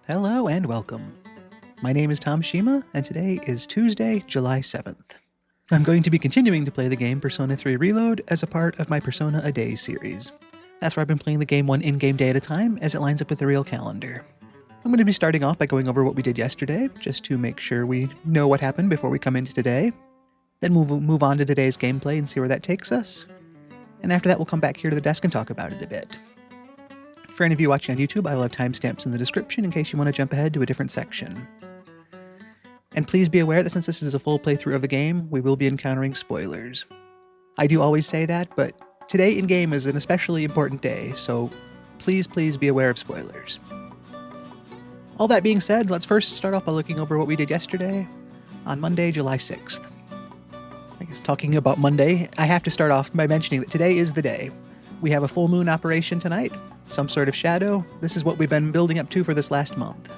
Hello and welcome. My name is Tom Shima, and today is Tuesday, July 7th. I'm going to be continuing to play the game Persona 3 Reload as a part of my Persona A Day series. That's where I've been playing the game one in-game day at a time as it lines up with the real calendar. I'm going to be starting off by going over what we did yesterday, just to make sure we know what happened before we come into today. Then we'll move on to today's gameplay and see where that takes us. And after that, we'll come back here to the desk and talk about it a bit. For any of you watching on YouTube, I will have timestamps in the description in case you want to jump ahead to a different section. And please be aware that since this is a full playthrough of the game, we will be encountering spoilers. I do always say that, but today in-game is an especially important day, so please be aware of spoilers. All that being said, let's first start off by looking over what we did yesterday on Monday, July 6th. I guess talking about Monday, I have to start off by mentioning that today is the day. We have a full moon operation tonight, some sort of shadow. This is what we've been building up to for this last month.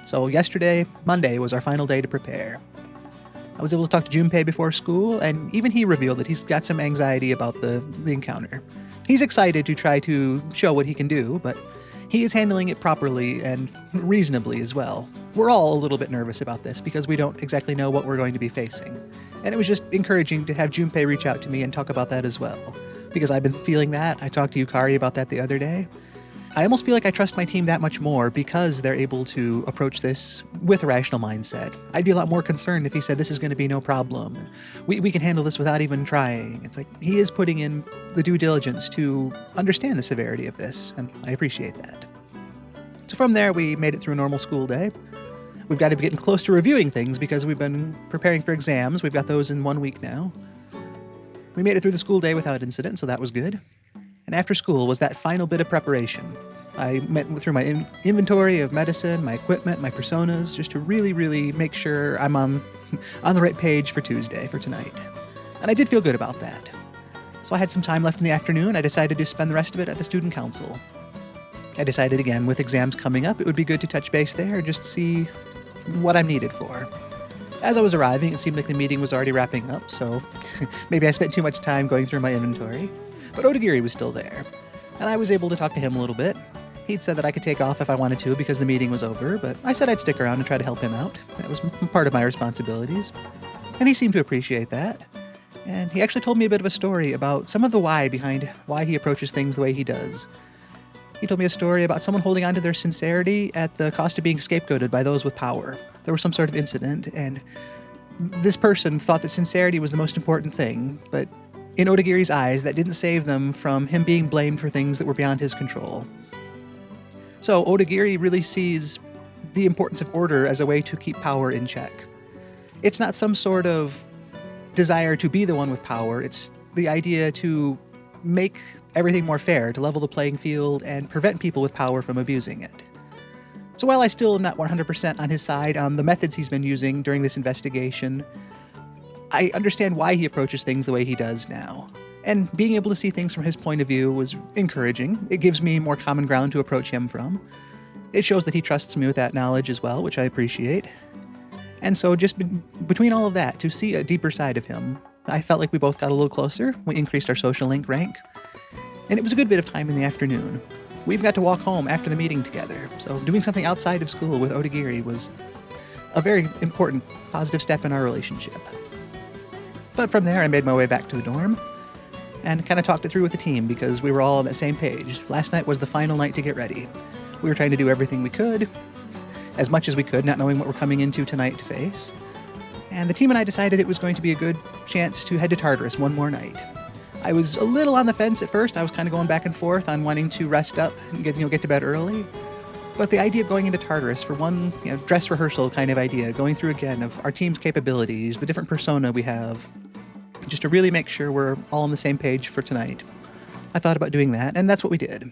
So yesterday, Monday, was our final day to prepare. I was able to talk to Junpei before school, and even he revealed that he's got some anxiety about the encounter. He's excited to try to show what he can do, but he is handling it properly and reasonably as well. We're all a little bit nervous about this because we don't exactly know what we're going to be facing. And it was just encouraging to have Junpei reach out to me and talk about that as well, because I've been feeling that. I talked to Yukari about that the other day. I almost feel like I trust my team that much more because they're able to approach this with a rational mindset. I'd be a lot more concerned if he said this is going to be no problem. We can handle this without even trying. It's like he is putting in the due diligence to understand the severity of this, and I appreciate that. So from there, we made it through a normal school day. We've got to be getting close to reviewing things because we've been preparing for exams. We've got those in 1 week now. We made it through the school day without incident, so that was good. And after school was that final bit of preparation. I went through my inventory of medicine, my equipment, my personas, just to really make sure I'm on the right page for Tuesday, for tonight. And I did feel good about that. So I had some time left in the afternoon. I decided to spend the rest of it at the student council. I decided again, with exams coming up, it would be good to touch base there and just see what I'm needed for. As I was arriving, it seemed like the meeting was already wrapping up, so maybe I spent too much time going through my inventory. But Odagiri was still there, and I was able to talk to him a little bit. He'd said that I could take off if I wanted to because the meeting was over, but I said I'd stick around and try to help him out. That was part of my responsibilities. And he seemed to appreciate that. And he actually told me a bit of a story about some of the why behind why he approaches things the way he does. He told me a story about someone holding on to their sincerity at the cost of being scapegoated by those with power. There was some sort of incident, and this person thought that sincerity was the most important thing, but in Odagiri's eyes, that didn't save them from him being blamed for things that were beyond his control. So Odagiri really sees the importance of order as a way to keep power in check. It's not some sort of desire to be the one with power, it's the idea to make everything more fair, to level the playing field and prevent people with power from abusing it. So while I still am not 100% on his side on the methods he's been using during this investigation, I understand why he approaches things the way he does now. And being able to see things from his point of view was encouraging. It gives me more common ground to approach him from. It shows that he trusts me with that knowledge as well, which I appreciate. And so just between all of that, to see a deeper side of him, I felt like we both got a little closer. We increased our social link rank. And it was a good bit of time in the afternoon. We've got to walk home after the meeting together, so doing something outside of school with Odagiri was a very important, positive step in our relationship. But from there, I made my way back to the dorm and kind of talked it through with the team because we were all on the same page. Last night was the final night to get ready. We were trying to do everything we could, as much as we could, not knowing what we're coming into tonight to face. And the team and I decided it was going to be a good chance to head to Tartarus one more night. I was a little on the fence at first. I was kind of going back and forth on wanting to rest up and get to bed early. But the idea of going into Tartarus for one dress rehearsal kind of idea, going through again of our team's capabilities, the different persona we have, just to really make sure we're all on the same page for tonight. I thought about doing that, and that's what we did.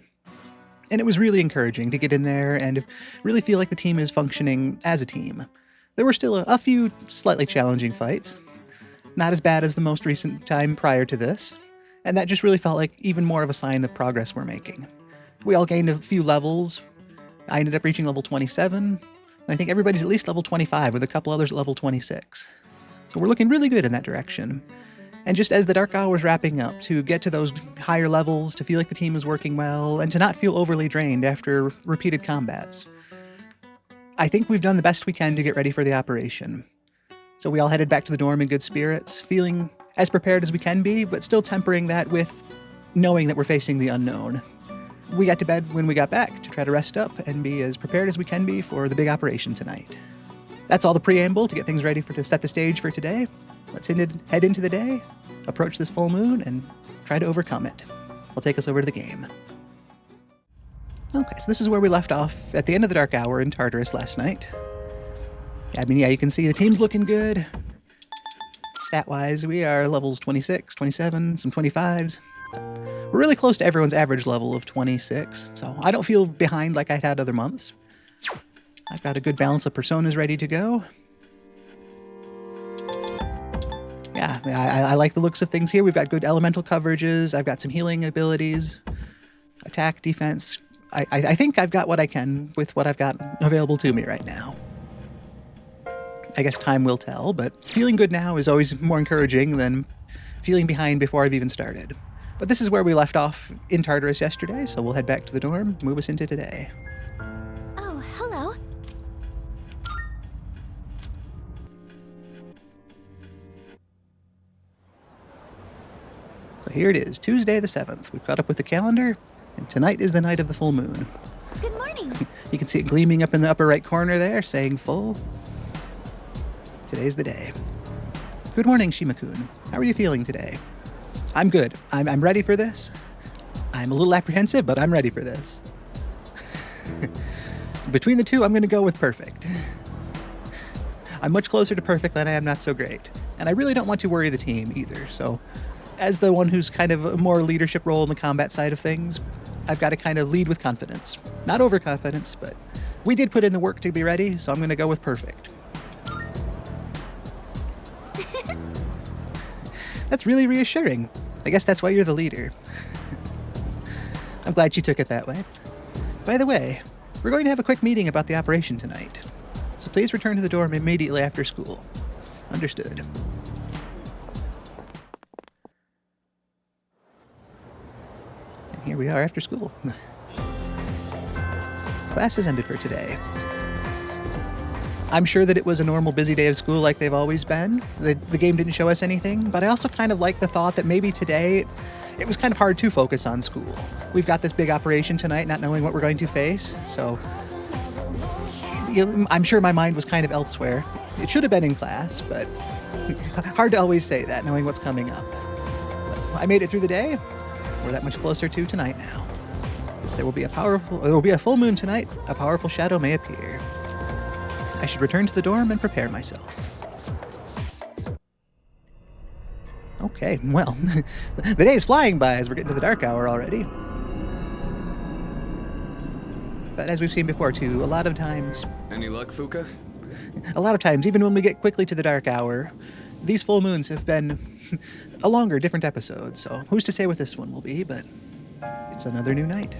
And it was really encouraging to get in there and really feel like the team is functioning as a team. There were still a few slightly challenging fights, not as bad as the most recent time prior to this, and that just really felt like even more of a sign of progress we're making. We all gained a few levels. I ended up reaching level 27, and I think everybody's at least level 25, with a couple others at level 26. So we're looking really good in that direction. And just as the Dark Hour's wrapping up, to get to those higher levels, to feel like the team is working well, and to not feel overly drained after repeated combats. I think we've done the best we can to get ready for the operation. So we all headed back to the dorm in good spirits, feeling as prepared as we can be, but still tempering that with knowing that we're facing the unknown. We got to bed when we got back to try to rest up and be as prepared as we can be for the big operation tonight. That's all the preamble to get things ready to set the stage for today. Let's head into the day, approach this full moon, and try to overcome it. I'll take us over to the game. Okay, so this is where we left off at the end of the dark hour in Tartarus last night. I mean, yeah, you can see the team's looking good. Stat-wise, we are levels 26, 27, some 25s. We're really close to everyone's average level of 26, so I don't feel behind like I'd had other months. I've got a good balance of personas ready to go. Yeah, I like the looks of things here. We've got good elemental coverages. I've got some healing abilities, attack, defense. I think I've got what I can with what I've got available to me right now. I guess time will tell, but feeling good now is always more encouraging than feeling behind before I've even started. But this is where we left off in Tartarus yesterday, so we'll head back to the dorm, move us into today. Oh, hello. So here it is, Tuesday the 7th. We've caught up with the calendar, and tonight is the night of the full moon. Good morning. You can see it gleaming up in the upper right corner there, saying full. Today's the day. Good morning, Shima-kun. How are you feeling today? I'm good. I'm ready for this. I'm a little apprehensive, but I'm ready for this. Between the two, I'm going to go with perfect. I'm much closer to perfect than I am not so great. And I really don't want to worry the team either, so as the one who's kind of a more leadership role in the combat side of things, I've got to kind of lead with confidence. Not overconfidence, but we did put in the work to be ready, so I'm going to go with perfect. That's really reassuring. I guess that's why you're the leader. I'm glad she took it that way. By the way, we're going to have a quick meeting about the operation tonight, so please return to the dorm immediately after school. Understood. And here we are after school. Class has ended for today. I'm sure that it was a normal busy day of school like they've always been. The game didn't show us anything, but I also kind of like the thought that maybe today it was kind of hard to focus on school. We've got this big operation tonight, not knowing what we're going to face, so I'm sure my mind was kind of elsewhere. It should have been in class, but hard to always say that, knowing what's coming up. But I made it through the day. We're that much closer to tonight now. There will be a full moon tonight. A powerful shadow may appear. I should return to the dorm and prepare myself. Okay, well, the day is flying by as we're getting to the dark hour already. But as we've seen before too, a lot of times, Any luck, Fuka? even when we get quickly to the dark hour, these full moons have been a longer, different episode, so who's to say what this one will be, but it's another new night.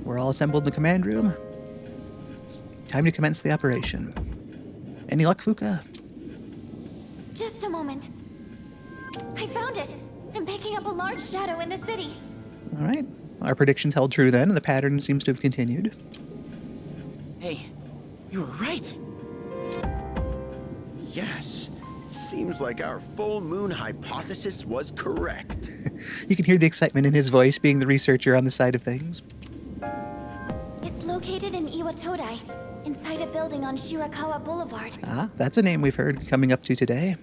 We're all assembled in the command room. Time to commence the operation. Any luck, Fuka? Just a moment. I found it. I'm picking up a large shadow in the city. All right. Our predictions held true then, and the pattern seems to have continued. Hey, you were right. Yes, seems like our full moon hypothesis was correct. You can hear the excitement in his voice, being the researcher on the side of things. It's located in Iwatodai, inside a building on Shirakawa Boulevard. Ah, that's a name we've heard coming up to today.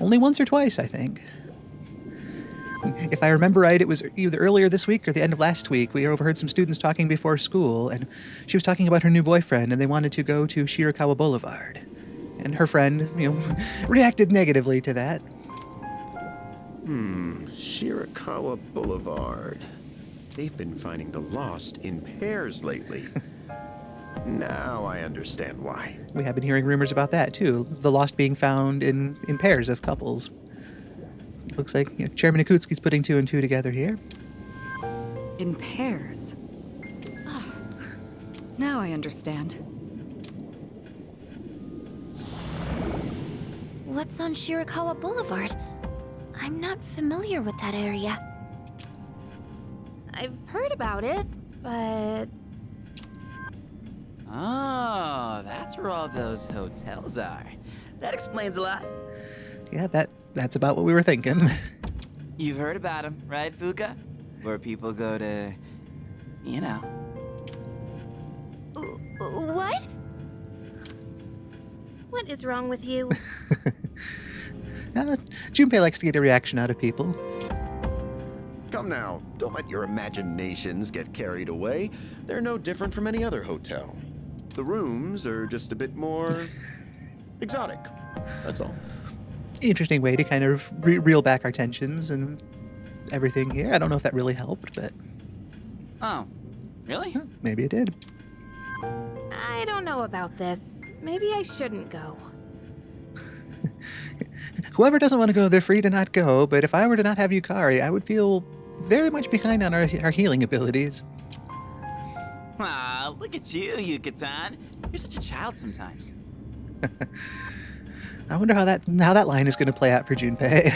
Only once or twice, I think. If I remember right, it was either earlier this week or the end of last week. We overheard some students talking before school, and she was talking about her new boyfriend, and they wanted to go to Shirakawa Boulevard. And her friend, reacted negatively to that. Shirakawa Boulevard. They've been finding the lost in pairs lately. Now I understand why. We have been hearing rumors about that, too. The lost being found in pairs of couples. Looks like Chairman Akutsuki's putting two and two together here. In pairs. Ah, now I understand. What's on Shirakawa Boulevard? I'm not familiar with that area. I've heard about it, but... Ah, that's where all those hotels are. That explains a lot. Yeah, that's about what we were thinking. You've heard about them, right, Fuka? Where people go to, you know. What? What is wrong with you? Junpei likes to get a reaction out of people. Come now, don't let your imaginations get carried away. They're no different from any other hotel. The rooms are just a bit more exotic. That's all. Interesting way to kind of reel back our tensions and everything here. I don't know if that really helped, but Oh, really? maybe it did. I don't know about this. Maybe I shouldn't go. Whoever doesn't want to go, they're free to not go, but if I were to not have Yukari, I would feel very much behind on our healing abilities. Ah, look at you, Yucatan. You're such a child sometimes. I wonder how that line is going to play out for Junpei.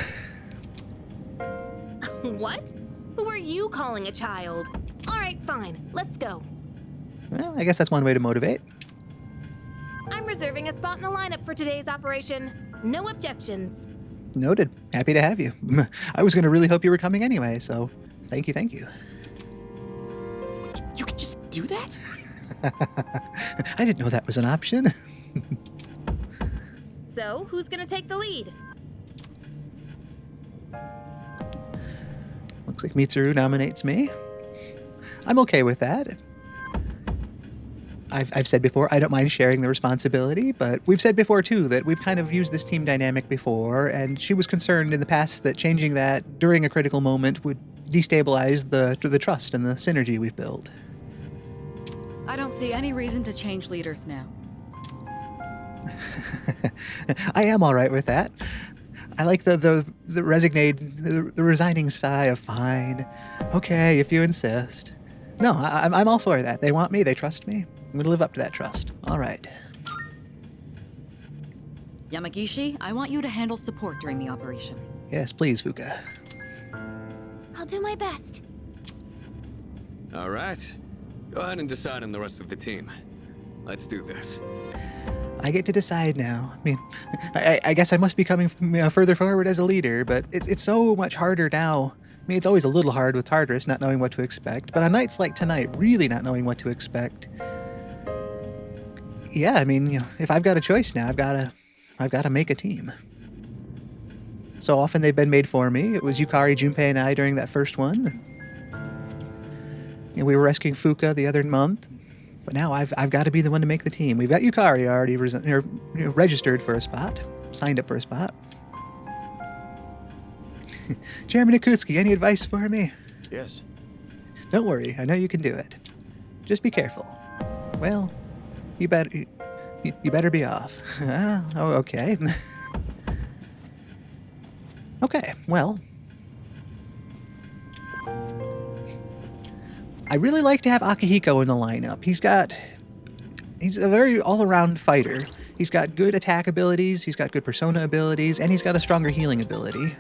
What? Who are you calling a child? All right, fine. Let's go. Well, I guess that's one way to motivate. I'm reserving a spot in the lineup for today's operation. No objections. Noted. Happy to have you. I was going to really hope you were coming anyway, so thank you. You could just do that? I didn't know that was an option. So, who's gonna take the lead? Looks like Mitsuru nominates me. I'm okay with that. I've said before, I don't mind sharing the responsibility, but we've said before, too, that we've kind of used this team dynamic before, and she was concerned in the past that changing that during a critical moment would destabilize the trust and the synergy we've built. I don't see any reason to change leaders now. I am all right with that. I like the resigning sigh of fine. Okay, if you insist. No, I'm all for that. They want me. They trust me. I'm going to live up to that trust. All right. Yamagishi, I want you to handle support during the operation. Yes, please, Fuka. I'll do my best. All right. Go ahead and decide on the rest of the team. Let's do this. I get to decide now. I mean, I guess I must be coming further forward as a leader, but it's so much harder now. I mean, it's always a little hard with Tartarus not knowing what to expect, but on nights like tonight, really not knowing what to expect. Yeah, I mean, if I've got a choice now, I've got to make a team. So often they've been made for me. It was Yukari, Junpei, and I during that first one. And we were rescuing Fuka the other month. But now I've got to be the one to make the team. We've got Yukari already registered for a spot, signed up for a spot. Chairman Akutsuki, any advice for me? Yes. Don't worry, I know you can do it. Just be careful. Well, you better be off. Oh, okay. Okay, well. I really like to have Akihiko in the lineup. He's a very all-around fighter. He's got good attack abilities, he's got good persona abilities, and he's got a stronger healing ability.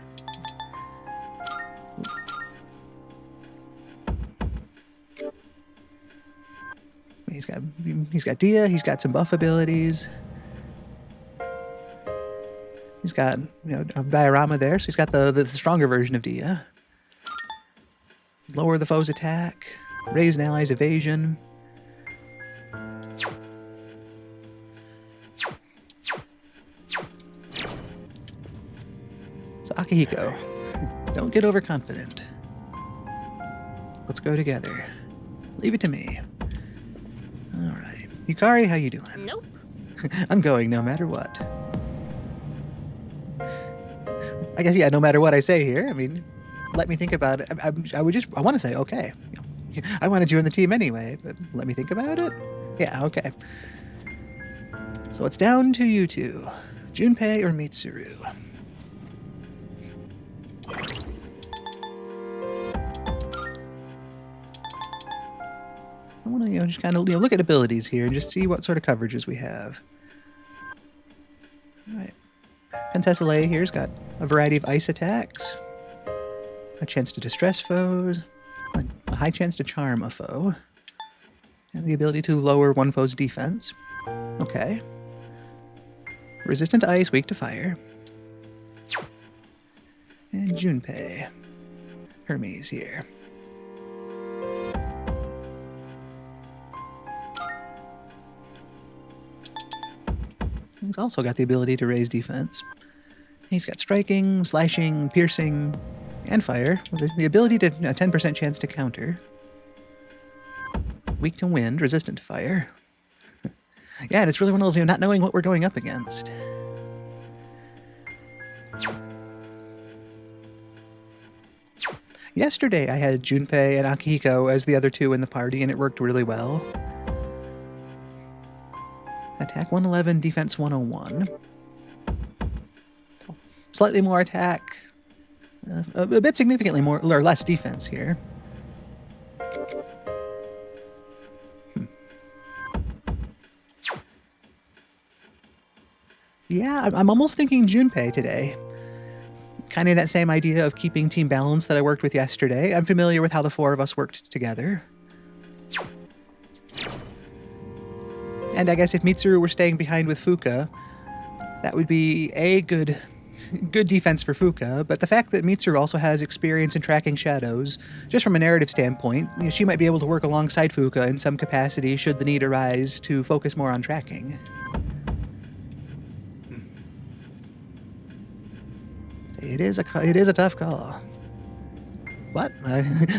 He's got Dia, he's got some buff abilities. He's got, a diorama there, so he's got the stronger version of Dia. Lower the foe's attack, raise an ally's evasion. So Akihiko, don't get overconfident. Let's go together. Leave it to me. All right. Yukari, how you doing? Nope. I'm going no matter what. I guess, yeah, no matter what I say here, I mean, let me think about it. I want to say, okay. I wanted you in the team anyway, but let me think about it. Yeah, okay. So it's down to you two, Junpei or Mitsuru. I want to, just kind of look at abilities here and just see what sort of coverages we have. All right. Contessa Lei here's got a variety of ice attacks, a chance to distress foes, a high chance to charm a foe, and the ability to lower one foe's defense. Okay. Resistant to ice, weak to fire. And Junpei. Hermes here. He's also got the ability to raise defense. He's got striking, slashing, piercing, and fire, with the ability to a 10% chance to counter. Weak to wind, resistant to fire. Yeah, and it's really one of those, not knowing what we're going up against. Yesterday I had Junpei and Akihiko as the other two in the party, and it worked really well. Attack 111, defense 101. So slightly more attack, a bit significantly more or less defense here. Yeah, I'm almost thinking Junpei today. Kind of that same idea of keeping team balance that I worked with yesterday. I'm familiar with how the four of us worked together. And I guess if Mitsuru were staying behind with Fuka, that would be a good defense for Fuka, but the fact that Mitsuru also has experience in tracking shadows, just from a narrative standpoint, she might be able to work alongside Fuka in some capacity should the need arise to focus more on tracking. It is a tough call. But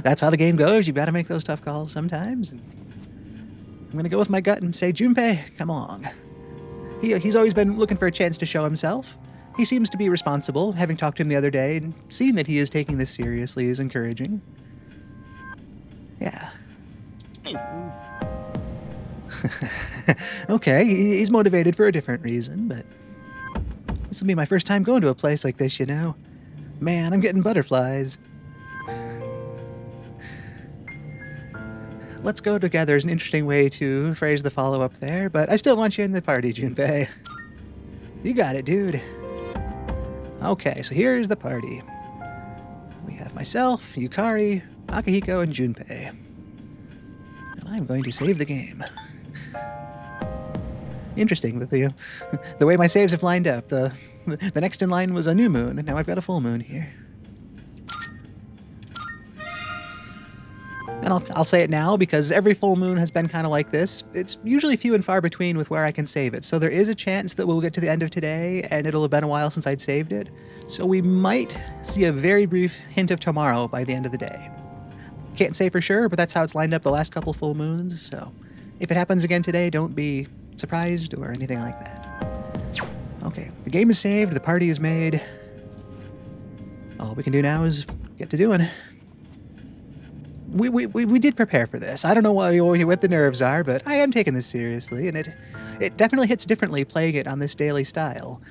that's how the game goes. You've got to make those tough calls sometimes. And I'm going to go with my gut and say, Junpei, come along. He's always been looking for a chance to show himself. He seems to be responsible. Having talked to him the other day and seeing that he is taking this seriously is encouraging. Yeah. Okay, he's motivated for a different reason, but this will be my first time going to a place like this, you know. Man, I'm getting butterflies. Let's go together is an interesting way to phrase the follow-up there, but I still want you in the party, Junpei. You got it, dude. Okay, so here's the party. We have myself, Yukari, Akihiko, and Junpei. And I'm going to save the game. Interesting that the way my saves have lined up. The next in line was a new moon, and now I've got a full moon here. And I'll say it now because every full moon has been kind of like this. It's usually few and far between with where I can save it. So there is a chance that we'll get to the end of today and it'll have been a while since I'd saved it. So we might see a very brief hint of tomorrow by the end of the day. Can't say for sure, but that's how it's lined up the last couple full moons. So if it happens again today, don't be surprised or anything like that. Okay, the game is saved, the party is made. All we can do now is get to doing it. We did prepare for this. I don't know what the nerves are, but I am taking this seriously, and it definitely hits differently playing it on this daily style.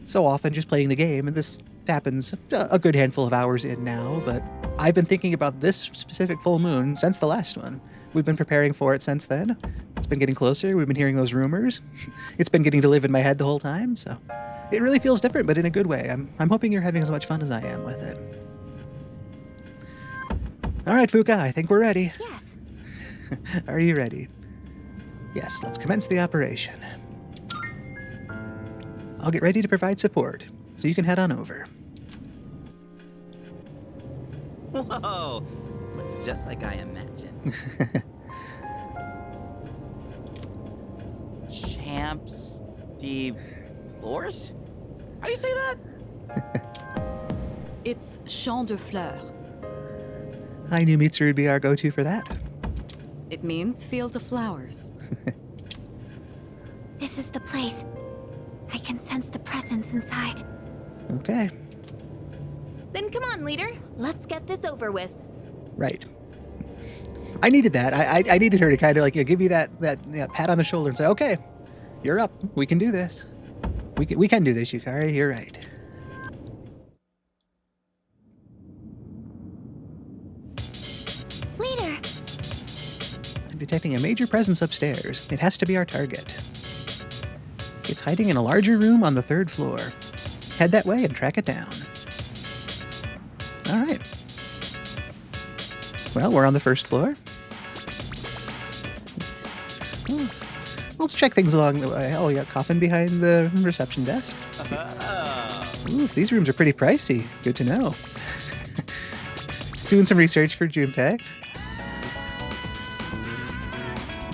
So often just playing the game, and this happens a good handful of hours in now, but I've been thinking about this specific full moon since the last one. We've been preparing for it since then. It's been getting closer. We've been hearing those rumors. It's been getting to live in my head the whole time, so it really feels different, but in a good way. I'm hoping you're having as much fun as I am with it. All right, Fuka, I think we're ready. Yes. Are you ready? Yes, let's commence the operation. I'll get ready to provide support, so you can head on over. Whoa! Looks just like I imagined. Champs de Flores? How do you say that? It's Champ de Fleurs. I knew Mitsuru would be our go-to for that. It means field of flowers. This is the place. I can sense the presence inside. Okay, Then come on, leader. Let's get this over with. right. I needed that. I needed her to kind of give you that pat on the shoulder and say, okay, you're up. We can do this. We can do this, Yukari. You're right. Leader! I'm detecting a major presence upstairs. It has to be our target. It's hiding in a larger room on the 3rd floor. Head that way and track it down. All right. Well, we're on the 1st floor. Ooh. Let's check things along the way. Oh, we got coffin behind the reception desk. Ooh, these rooms are pretty pricey. Good to know. Doing some research for Junpei.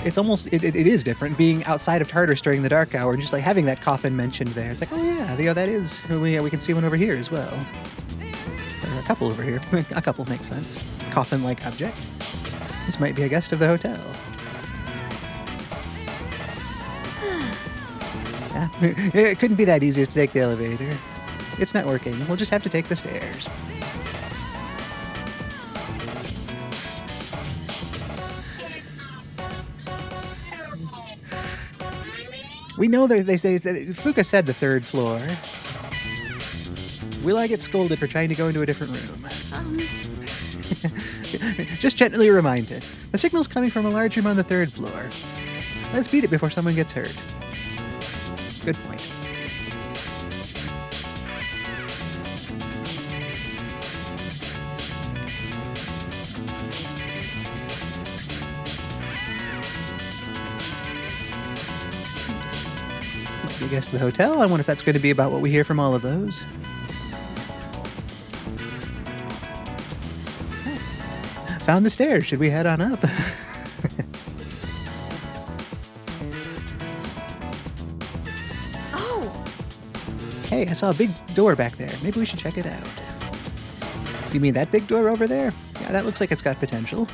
It's almost, it is different being outside of Tartarus during the dark hour and just like having that coffin mentioned there. It's like, oh yeah, that is, we can see one over here as well. Or a couple over here. A couple makes sense. Coffin-like object. This might be a guest of the hotel. Yeah, it couldn't be that easy to take the elevator. It's not working. We'll just have to take the stairs. We know that they say that Fuka said the 3rd floor. Will I get scolded for trying to go into a different room? Just gently reminded. The signal's coming from a large room on the 3rd floor. Let's beat it before someone gets hurt. Good point. Be a guest of the hotel. I wonder if that's going to be about what we hear from all of those. Found the stairs. Should we head on up? Oh, Hey, I saw a big door back there. Maybe we should check it out. You mean that big door over there? Yeah, that looks like it's got potential.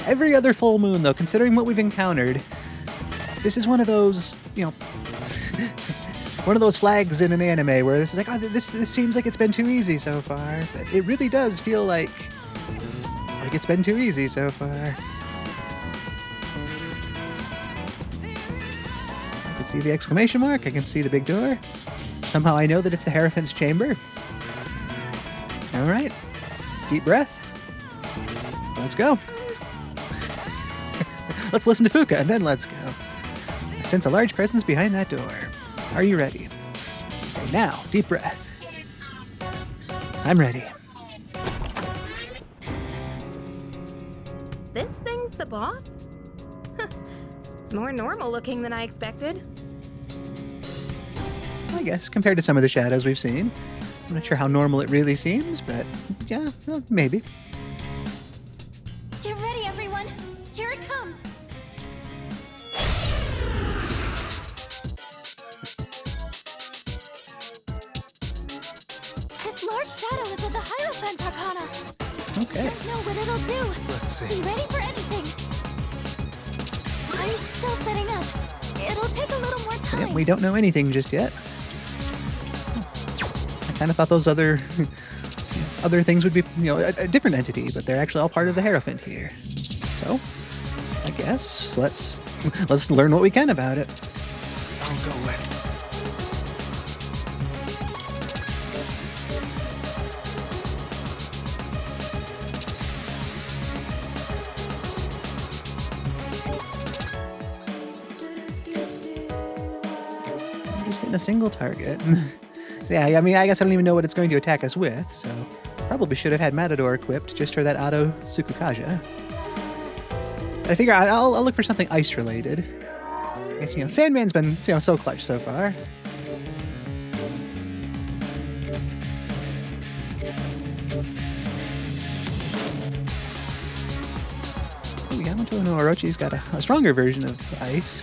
Every other full moon, though, considering what we've encountered, this is one of those, one of those flags in an anime where this is like, oh, this seems like it's been too easy so far. But it really does feel like it's been too easy so far. I can see the exclamation mark. I can see the big door. Somehow I know that it's the Hierophant's chamber. All right. Deep breath. Let's go. Let's listen to Fuka, and then let's go. I sense a large presence behind that door. Are you ready? Okay, now, deep breath. I'm ready. This thing's the boss? It's more normal looking than I expected. I guess, compared to some of the shadows we've seen. I'm not sure how normal it really seems, but yeah, well, maybe. get ready, everyone. Here it comes. This large shadow is of the Hierophant Arcana. Okay. Don't know what it'll do. Let's see. Be ready for anything. I'm still setting up. It'll take a little more time. Yep, we don't know anything just yet. I kind of thought those other things would be, a different entity, but they're actually all part of the Hierophant here. So, I guess let's learn what we can about it. I'll go with. Just hitting a single target. Yeah, I mean, I guess I don't even know what it's going to attack us with, so probably should have had Matador equipped just for that auto Tsukukaja. But I figure I'll look for something ice related. I guess, Sandman's been so clutch so far. Oh, Yamato no Orochi's got a stronger version of ice.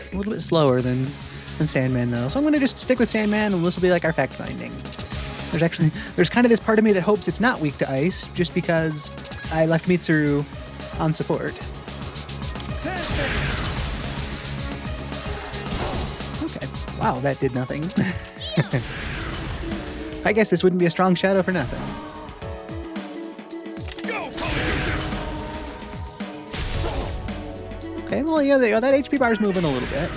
A little bit slower than Sandman, though. So I'm going to just stick with Sandman, and this will be like our fact-finding. There's kind of this part of me that hopes it's not weak to ice, just because I left Mitsuru on support. Okay. Wow, that did nothing. I guess this wouldn't be a strong shadow for nothing. Okay, well, yeah, that HP bar's moving a little bit.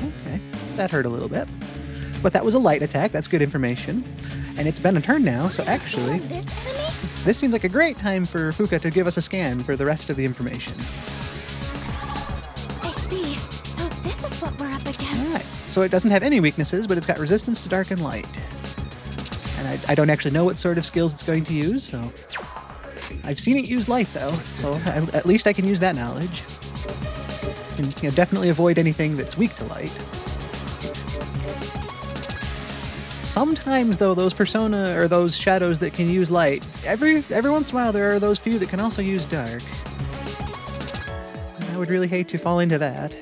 Okay, that hurt a little bit. But that was a light attack, that's good information. And it's been a turn now, so actually... This enemy? this seems like a great time for Fuka to give us a scan for the rest of the information. I see. So this is what we're up against. All right. So it doesn't have any weaknesses, but it's got resistance to dark and light. And I don't actually know what sort of skills it's going to use, so... I've seen it use light, though, so at least I can use that knowledge. And definitely avoid anything that's weak to light. Sometimes, though, those persona or those shadows that can use light, every once in a while there are those few that can also use dark. And I would really hate to fall into that.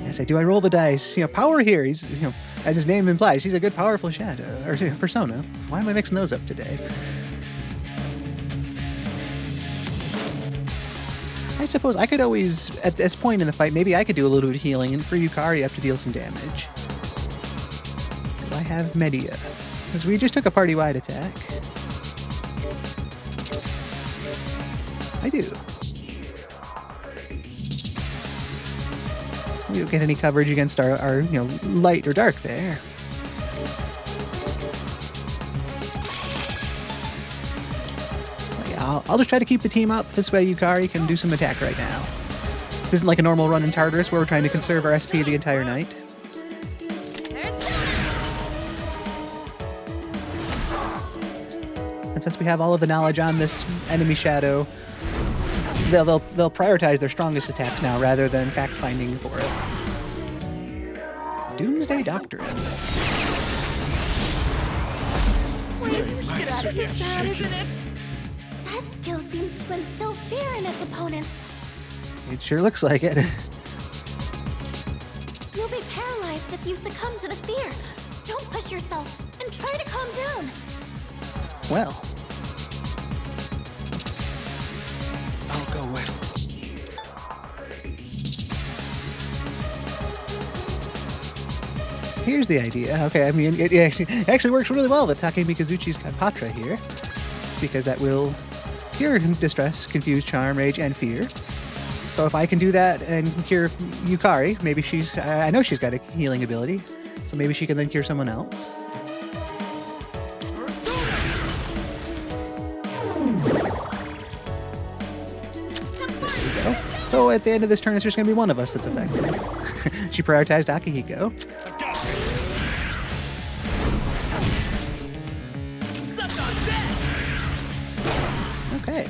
Yes, I do. I roll the dice. Power here. He's, as his name implies, he's a good, powerful shadow or persona. Why am I mixing those up today? I suppose I could always, at this point in the fight, maybe I could do a little bit of healing, and for Yukari, I have to deal some damage. Do I have Media? Because we just took a party-wide attack. I do. We don't get any coverage against our light or dark there. But yeah, I'll just try to keep the team up. This way Yukari can do some attack right now. This isn't like a normal run in Tartarus where we're trying to conserve our SP the entire night. And since we have all of the knowledge on this enemy shadow, they'll prioritize their strongest attacks now rather than fact-finding for it. Doomsday Doctrine. That is bad, isn't it? That skill seems to instill fear in its opponents. It sure looks like it. You'll be paralyzed if you succumb to the fear. Don't push yourself and try to calm down. Well. I'll go with. Here's the idea. Okay, I mean, it actually works really well that Take Mikazuchi's got Patra here, because that will cure distress, confuse, charm, rage, and fear. So if I can do that and cure Yukari, maybe I know she's got a healing ability, so maybe she can then cure someone else. So at the end of this turn, it's just going to be one of us that's affected. She prioritized Akihiko. Okay.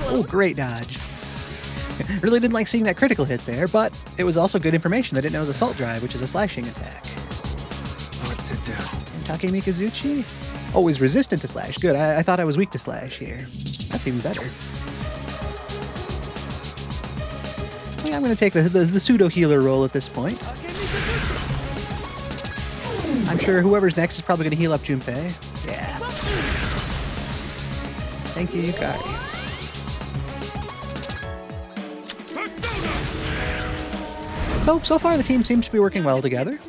Oh, great dodge. Really didn't like seeing that critical hit there, but it was also good information that it knows Assault Drive, which is a slashing attack. What to do? And Take Mikazuchi? Oh, is resistant to slash. Good. I thought I was weak to slash here. That's even better. Yeah, I'm going to take the pseudo-healer role at this point. I'm sure whoever's next is probably going to heal up Junpei. Yeah. Thank you, Yukari. So far the team seems to be working well together.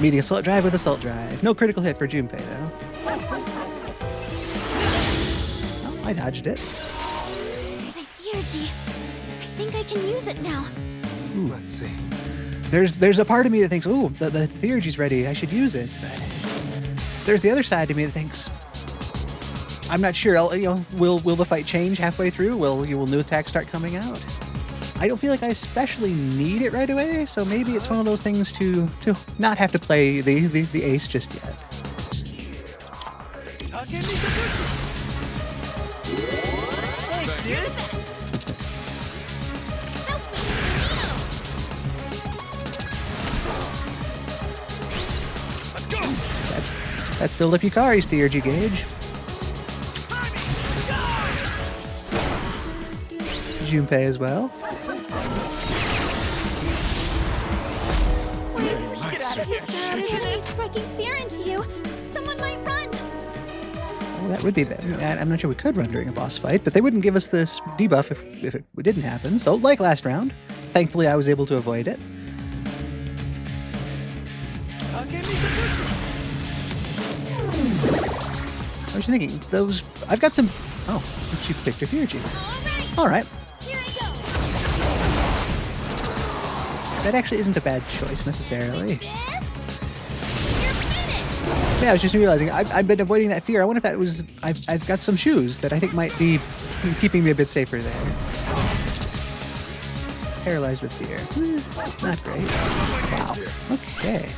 Meeting Assault Drive with Assault Drive. No critical hit for Junpei, though. Oh, I dodged it. My Theurgy. I think I can use it now. Ooh, let's see. There's a part of me that thinks, ooh, the Theurgy's ready, I should use it. But there's the other side of me that thinks, I'm not sure. Will the fight change halfway through? Will new attacks start coming out? I don't feel like I especially need it right away, so maybe it's one of those things to not have to play the ace just yet. Let's build up Yukari's Theurgy gauge. Junpei as well. Striking fear into you. Someone might run. Well, that would be bad. I'm not sure we could run during a boss fight, but they wouldn't give us this debuff if it didn't happen. So, like last round, thankfully I was able to avoid it. was you thinking? Those... I've got some... Oh, she picked her fear gene. All right. Here I go. That actually isn't a bad choice, necessarily. This? You're finished. Yeah, I was just realizing I've been avoiding that fear. I wonder if that was... I've got some shoes that I think might be keeping me a bit safer there. Paralyzed with fear. Not great. Wow. Okay.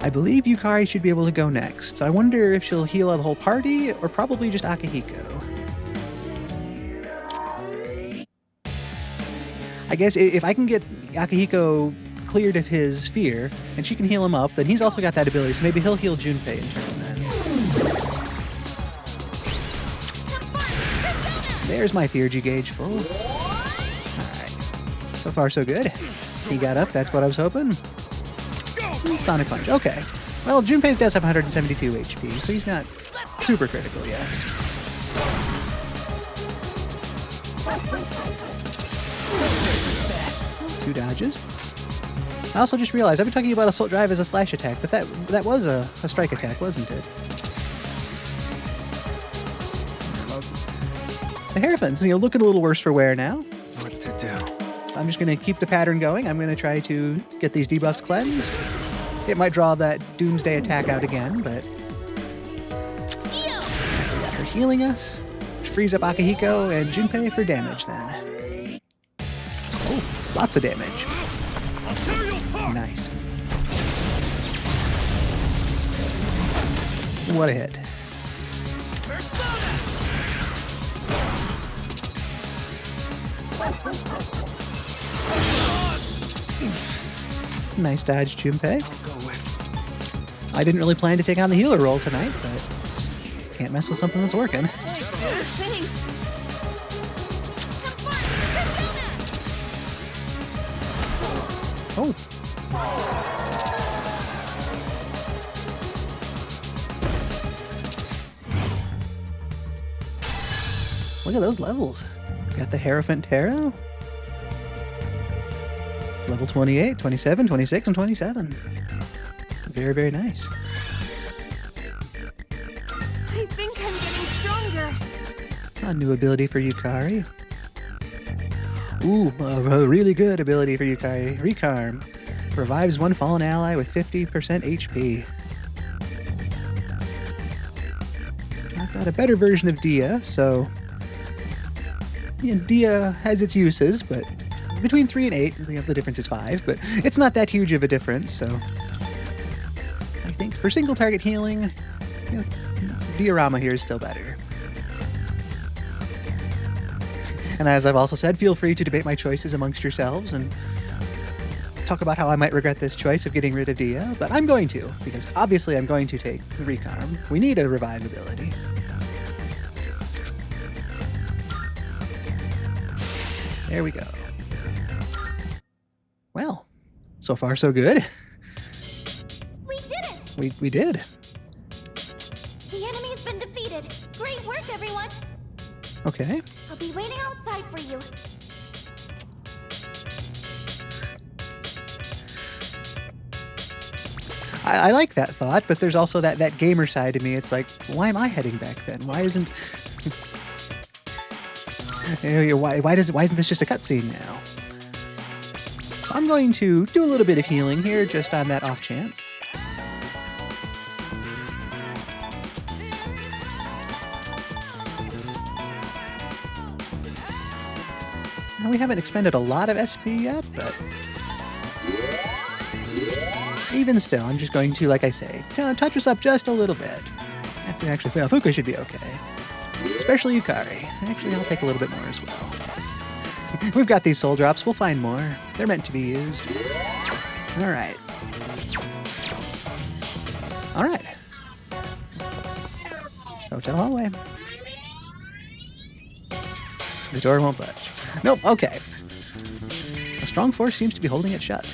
I believe Yukari should be able to go next, so I wonder if she'll heal the whole party, or probably just Akihiko. I guess if I can get Akihiko cleared of his fear, and she can heal him up, then he's also got that ability, so maybe he'll heal Junpei in turn then. There's my Theurgy gauge full. Alright. So far, so good. He got up, that's what I was hoping. Sonic Punch, okay. Well, Junpei does have 172 HP, so he's not super critical yet. Two dodges. I also just realized I've been talking about Assault Drive as a slash attack, but that was a strike attack, wasn't it? The Hierophants, looking a little worse for wear now. What to do? I'm just going to keep the pattern going. I'm going to try to get these debuffs cleansed. It might draw that Doomsday attack out again, but... We got her healing us. Which frees up Akihiko and Junpei for damage then. Oh, lots of damage. Nice. What a hit. Nice dodge, Junpei. I didn't really plan to take on the healer role tonight, but can't mess with something that's working. Thanks. Oh. Look at those levels. Got the Hierophant Tarot. Level 28, 27, 26, and 27. Very, very nice. I think I'm getting stronger. A new ability for Yukari. Ooh, a really good ability for Yukari. Recarm. Revives one fallen ally with 50% HP. I've got a better version of Dia, so... Dia has its uses, but between 3 and 8, the difference is 5, but it's not that huge of a difference, so... I think for single target healing, Diorama here is still better. And as I've also said, feel free to debate my choices amongst yourselves and talk about how I might regret this choice of getting rid of Dia, but I'm going to, because obviously I'm going to take the Recarm. We need a revive ability. There we go. Well, so far so good. We did it! We did. The enemy's been defeated. Great work, everyone. Okay. I'll be waiting outside for you. I like that thought, but there's also that gamer side of me. It's like, why am I heading back then? Why isn't... why isn't this just a cutscene now? I'm going to do a little bit of healing here, just on that off chance. Now, we haven't expended a lot of SP yet, but... Even still, I'm just going to, like I say, touch us up just a little bit. Actually, Fuka should be okay. Especially Yukari. Actually, I'll take a little bit more as well. We've got these soul drops. We'll find more. They're meant to be used. All right. All right. Hotel hallway. The door won't budge. Nope, okay. A strong force seems to be holding it shut.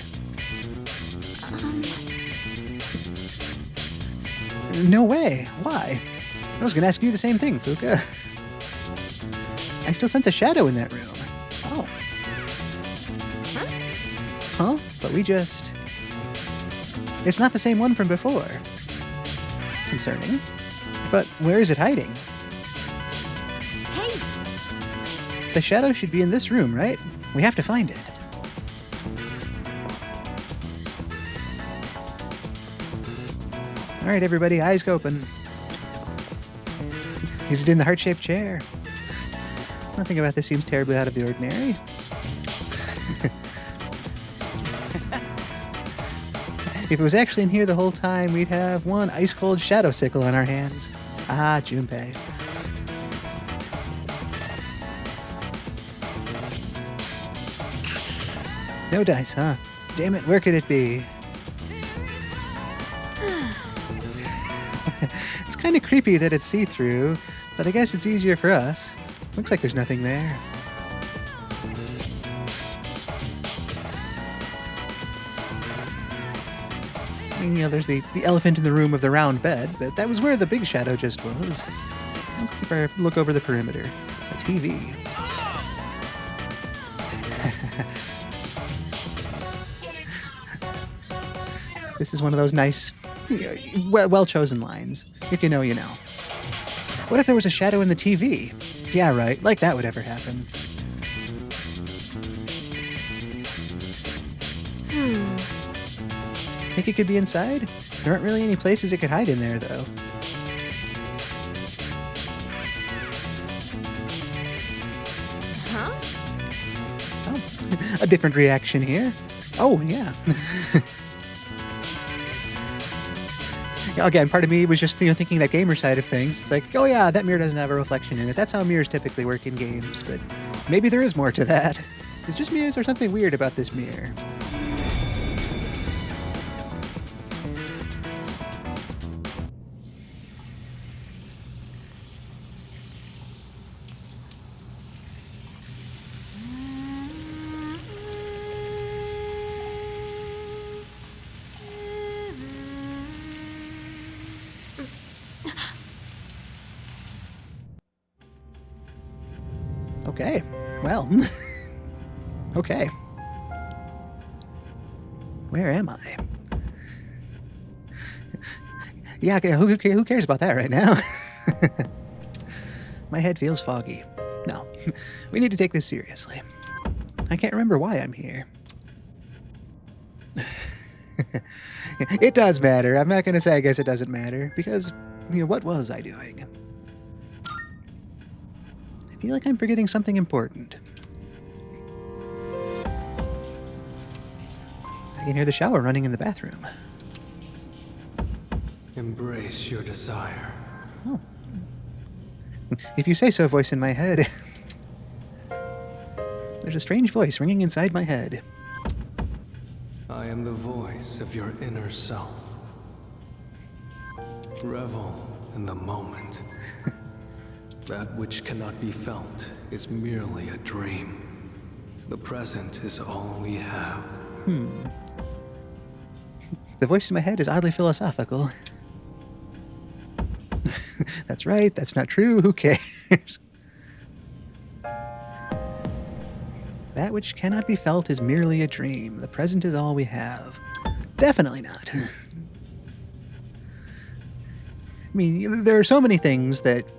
No way. Why? I was going to ask you the same thing, Fuka. I still sense a shadow in that room. Oh. Huh? But we just... It's not the same one from before. Concerning. But where is it hiding? Hey! The shadow should be in this room, right? We have to find it. All right, everybody, eyes open. Is it in the heart-shaped chair? Nothing about this seems terribly out of the ordinary. If it was actually in here the whole time, we'd have one ice-cold shadow sickle on our hands. Ah, Junpei. No dice, huh? Damn it, where could it be? It's kind of creepy that it's see-through, but I guess it's easier for us. Looks like there's nothing there. I mean, there's the elephant in the room of the round bed, but that was where the big shadow just was. Let's keep our look over the perimeter. A TV. This is one of those nice, well-chosen lines. If you know, you know. What if there was a shadow in the TV? Yeah, right. Like that would ever happen. Think it could be inside? There aren't really any places it could hide in there, though. Huh? Oh, a different reaction here. Oh, yeah. Again, part of me was just thinking that gamer side of things. It's like, oh yeah, that mirror doesn't have a reflection in it. That's how mirrors typically work in games, but maybe there is more to that. It's just mirrors or something weird about this mirror. Okay, well, okay. Where am I? Yeah, okay, who cares about that right now? My head feels foggy. No, we need to take this seriously. I can't remember why I'm here. It does matter. I'm not going to say I guess it doesn't matter, because, what was I doing? I feel like I'm forgetting something important. I can hear the shower running in the bathroom. Embrace your desire. Oh. If you say so, voice in my head. There's a strange voice ringing inside my head. I am the voice of your inner self. Revel in the moment. That which cannot be felt is merely a dream. The present is all we have. The voice in my head is oddly philosophical. That's right, that's not true, who cares? That which cannot be felt is merely a dream. The present is all we have. Definitely not. I mean, there are so many things that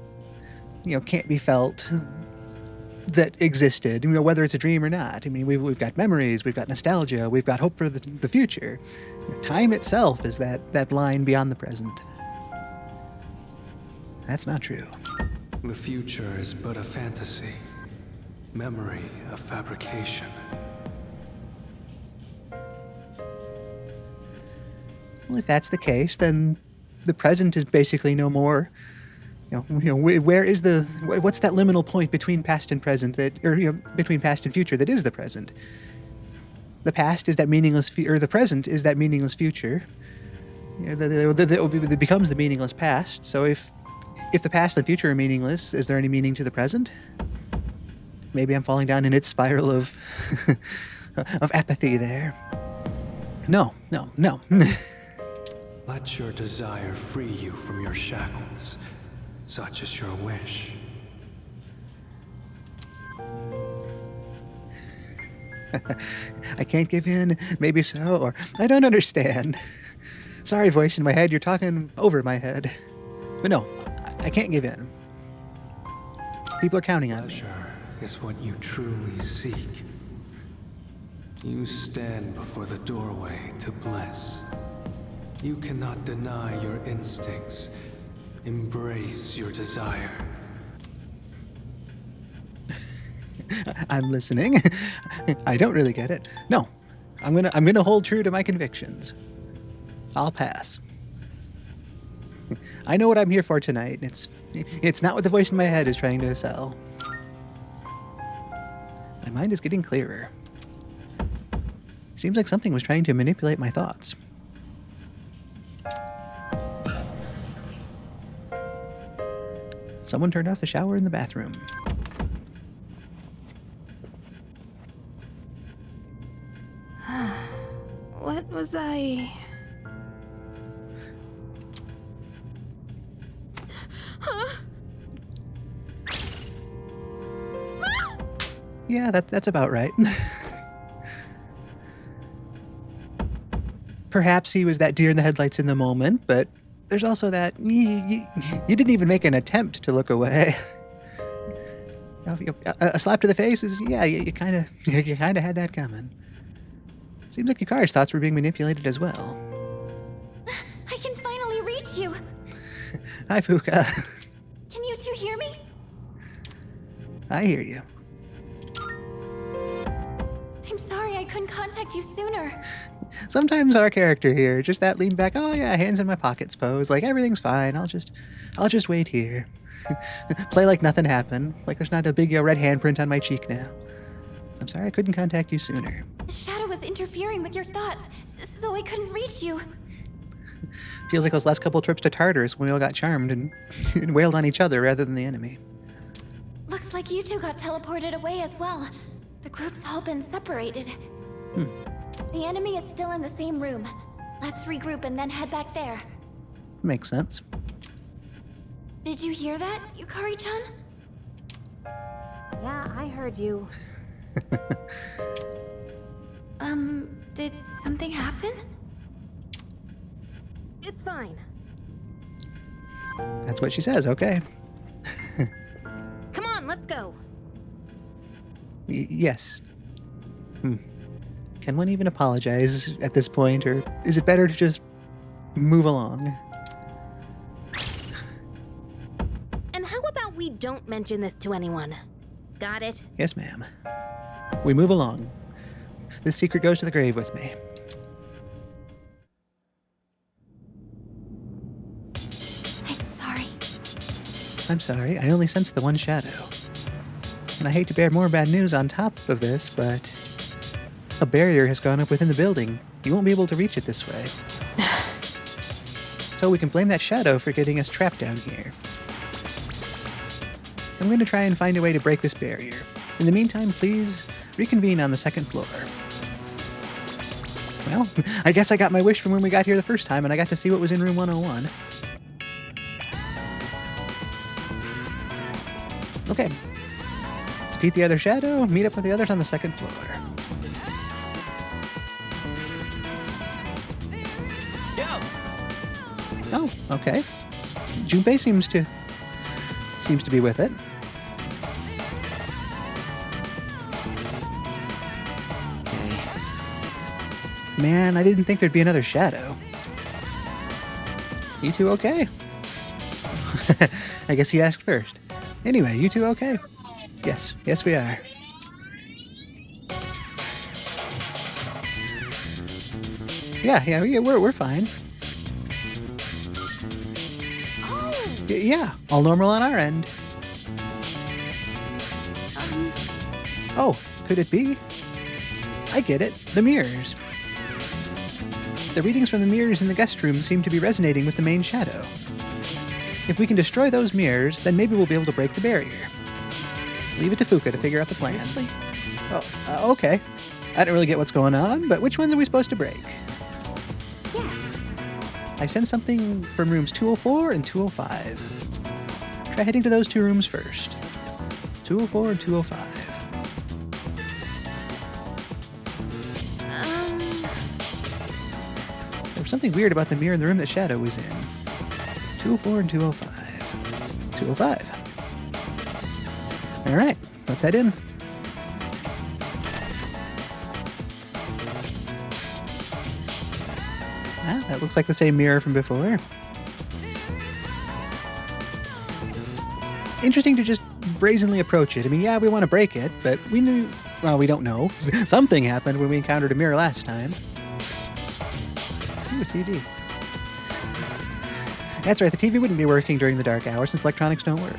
can't be felt that existed, whether it's a dream or not. I mean, we've got memories, we've got nostalgia, we've got hope for the future. Time itself is that line beyond the present. That's not true. The future is but a fantasy. Memory a fabrication. Well, if that's the case, then the present is basically no more. Where is what's that liminal point between past and present between past and future that is the present? The past is that meaningless, or the present is that meaningless future. That becomes the meaningless past. So if the past and future are meaningless, is there any meaning to the present? Maybe I'm falling down in its spiral of of apathy there. No. Let your desire free you from your shackles. such is your wish. I can't give in, maybe so, or I don't understand. Sorry, voice in my head, you're talking over my head. But no, I can't give in. People are counting on me. Pleasure is what you truly seek. You stand before the doorway to bliss. You cannot deny your instincts. Embrace your desire. I'm listening. I don't really get it. No, I'm gonna hold true to my convictions. I'll pass. I know what I'm here for tonight. It's not what the voice in my head is trying to sell. My mind is getting clearer. Seems like something was trying to manipulate my thoughts. Someone turned off the shower in the bathroom. What was I... Yeah, that's about right. Perhaps he was that deer in the headlights in the moment, but there's also that you didn't even make an attempt to look away. A slap to the face is you kind of had that coming. Seems like Yukari's thoughts were being manipulated as well. I can finally reach you. Hi, Fuka. Can you two hear me? I hear you. I'm sorry I couldn't contact you sooner. Sometimes our character here, just that lean back, oh yeah, hands in my pockets pose, like everything's fine. I'll just wait here. Play like nothing happened, like there's not a big red handprint on my cheek now. I'm sorry I couldn't contact you sooner. The shadow was interfering with your thoughts, so I couldn't reach you. Feels like those last couple trips to Tartarus when we all got charmed and wailed on each other rather than the enemy. Looks like you two got teleported away as well. The group's all been separated. The enemy is still in the same room. Let's regroup and then head back there. Makes sense. Did you hear that, Yukari-chan? Yeah, I heard you. Did something happen? It's fine. That's what she says, okay. Come on, let's go. Yes. Can one even apologize at this point, or is it better to just move along? And how about we don't mention this to anyone? Got it? Yes, ma'am. We move along. This secret goes to the grave with me. I'm sorry. I'm sorry, I only sensed the one shadow. And I hate to bear more bad news on top of this, but a barrier has gone up within the building. You won't be able to reach it this way. So we can blame that shadow for getting us trapped down here. I'm going to try and find a way to break this barrier. In the meantime, please reconvene on the second floor. Well, I guess I got my wish from when we got here the first time and I got to see what was in room 101. Okay. Defeat the other shadow, meet up with the others on the second floor. Yo! Oh, okay. Junpei seems to be with it. Man, I didn't think there'd be another shadow. You two okay? I guess you asked first. Anyway, you two okay? Yes, yes we are. Yeah, we're fine. Yeah, all normal on our end. Oh, could it be? I get it. The mirrors. The readings from the mirrors in the guest room seem to be resonating with the main shadow. If we can destroy those mirrors, then maybe we'll be able to break the barrier. Leave it to Fuka to figure out the plan. Seriously? Oh, okay. I don't really get what's going on, but which ones are we supposed to break? Yes. I sensed something from rooms 204 and 205. try heading to those two rooms first. 204 and 205. There was something weird about the mirror in the room that Shadow was in. 204 and 205. 205. Alright, let's head in. Ah, that looks like the same mirror from before. Interesting to just brazenly approach it. I mean, yeah, we want to break it, but we knew... Well, we don't know. Something happened when we encountered a mirror last time. Ooh, a TV. That's right, the TV wouldn't be working during the dark hours since electronics don't work.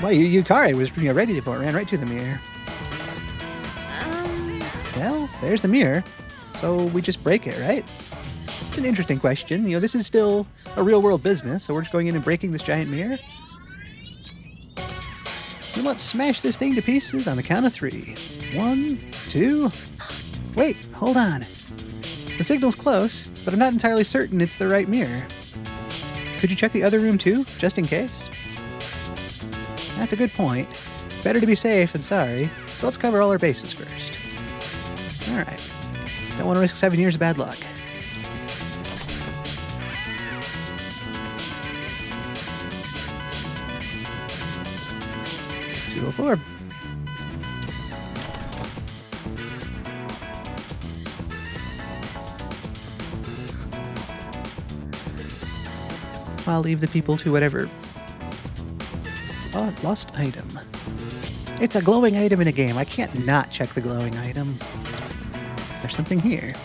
Well, Yukari was ready to ran right to the mirror. Well, there's the mirror. So we just break it, right? It's an interesting question. You know, this is still a real-world business, so we're just going in and breaking this giant mirror. And let's smash this thing to pieces on the count of 3. 1, 2... Wait, hold on. The signal's close, but I'm not entirely certain it's the right mirror. Could you check the other room too, just in case? That's a good point. Better to be safe than sorry, so let's cover all our bases first. Alright. Don't want to risk 7 years of bad luck. .204. I'll leave the people to whatever. Oh, lost item. It's a glowing item in a game. I can't not check the glowing item. There's something here.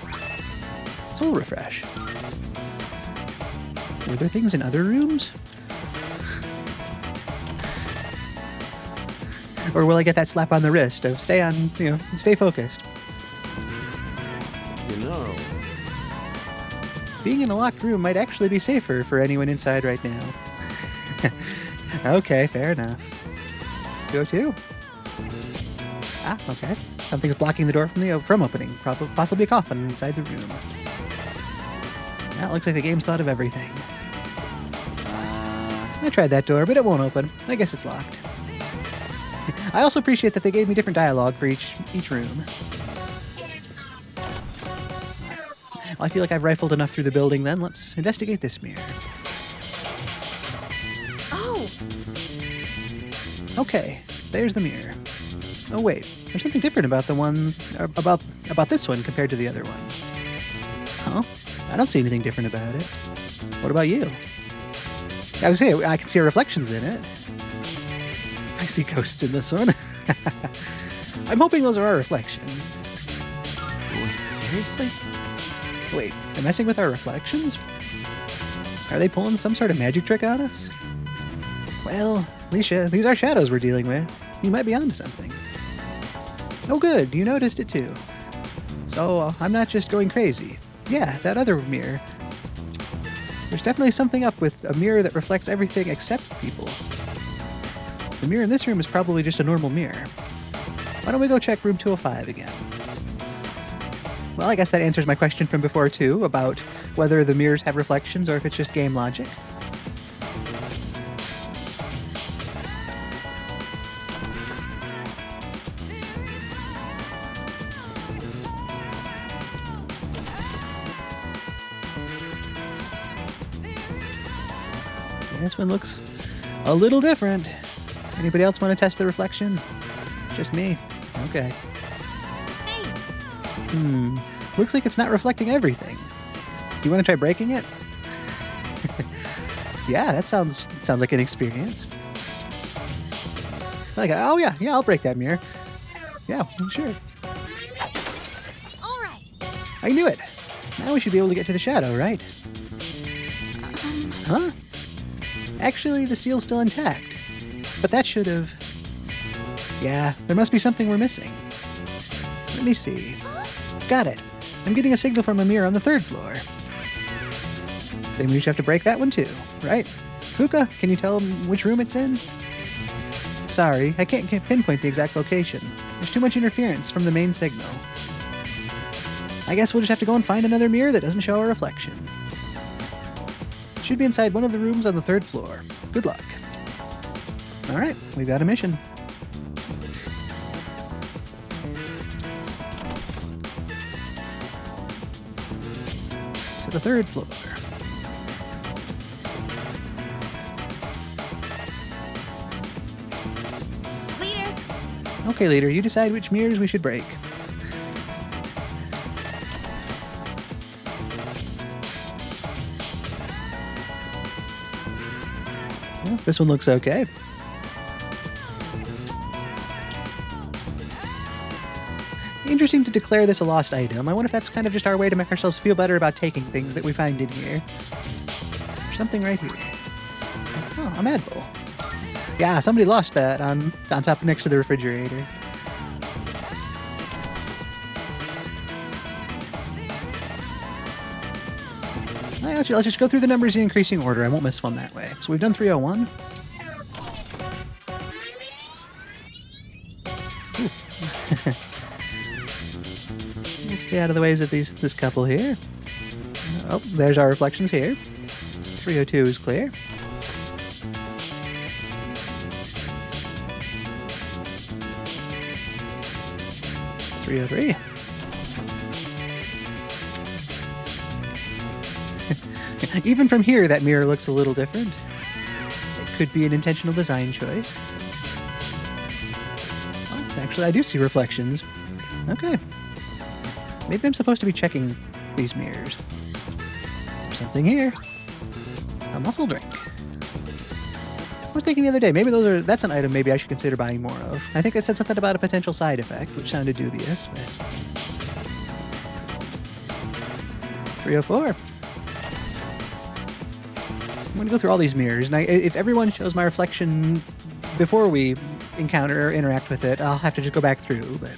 Soul refresh. Were there things in other rooms? Or will I get that slap on the wrist of stay focused? You know, Being in a locked room might actually be safer for anyone inside right now. Okay, fair enough. 202? Ah, okay. Something's blocking the door from opening. Possibly a coffin inside the room. That looks like the game's thought of everything. I tried that door, but it won't open. I guess it's locked. I also appreciate that they gave me different dialogue for each room. Well, I feel like I've rifled enough through the building then. Let's investigate this mirror. Oh! Okay, there's the mirror. Oh wait, there's something different about the one... about this one compared to the other one. Huh? I don't see anything different about it. What about you? I was saying, I can see our reflections in it. I see ghosts in this one. I'm hoping those are our reflections. Wait, seriously? Wait, they're messing with our reflections? Are they pulling some sort of magic trick on us? Well, Alicia, these are shadows we're dealing with. You might be onto something. Oh good, you noticed it too. So, I'm not just going crazy. Yeah, that other mirror. There's definitely something up with a mirror that reflects everything except people. The mirror in this room is probably just a normal mirror. Why don't we go check room 205 again? Well, I guess that answers my question from before too, about whether the mirrors have reflections or if it's just game logic. This one looks a little different. Anybody else want to test the reflection? Just me. Okay. Looks like it's not reflecting everything. Do you want to try breaking it? Yeah, that sounds like an experience. Like, oh yeah, I'll break that mirror. Yeah, sure. All right. I knew it. Now we should be able to get to the shadow, right? Huh? Actually, the seal's still intact. But that should have... Yeah, there must be something we're missing. Let me see. Got it. I'm getting a signal from a mirror on the 3rd floor. Then we just have to break that one too, right? Fuka, can you tell him which room it's in? Sorry, I can't pinpoint the exact location. There's too much interference from the main signal. I guess we'll just have to go and find another mirror that doesn't show a reflection. Should be inside one of the rooms on the 3rd floor. Good luck. All right, we've got a mission. To the 3rd floor. Leader, Okay, leader, you decide which mirrors we should break. Well, this one looks okay. Interesting to declare this a lost item. I wonder if that's kind of just our way to make ourselves feel better about taking things that we find in here. There's something right here. Oh, a Mad Bull. Yeah, somebody lost that on top next to the refrigerator. Actually, let's just go through the numbers in increasing order. I won't miss one that way. So we've done 301. We'll stay out of the ways of this couple here. Oh, there's our reflections here. 302 is clear. .303. Even from here, that mirror looks a little different. It could be an intentional design choice. Oh, actually, I do see reflections. Okay. Maybe I'm supposed to be checking these mirrors. There's something here. A muscle drink. I was thinking the other day, maybe that's an item maybe I should consider buying more of. I think it said something about a potential side effect, which sounded dubious, but... 304. I'm going to go through all these mirrors, and if everyone shows my reflection before we encounter or interact with it, I'll have to just go back through, but...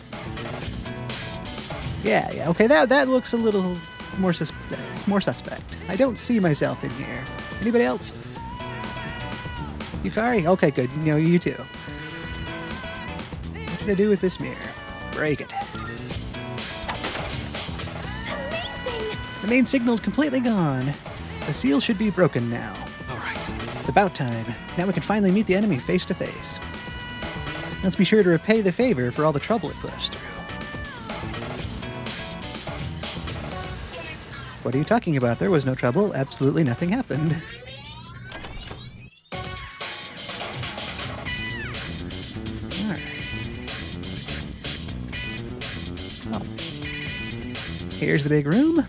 Yeah, okay, that looks a little more suspect. I don't see myself in here. Anybody else? Yukari? Okay, good. You know, you too. What should I do with this mirror? Break it. amazing! The main signal's completely gone. The seal should be broken now. All right. It's about time. Now we can finally meet the enemy face to face. Let's be sure to repay the favor for all the trouble it put us through. What are you talking about? There was no trouble. Absolutely nothing happened. Alright. So, here's the big room.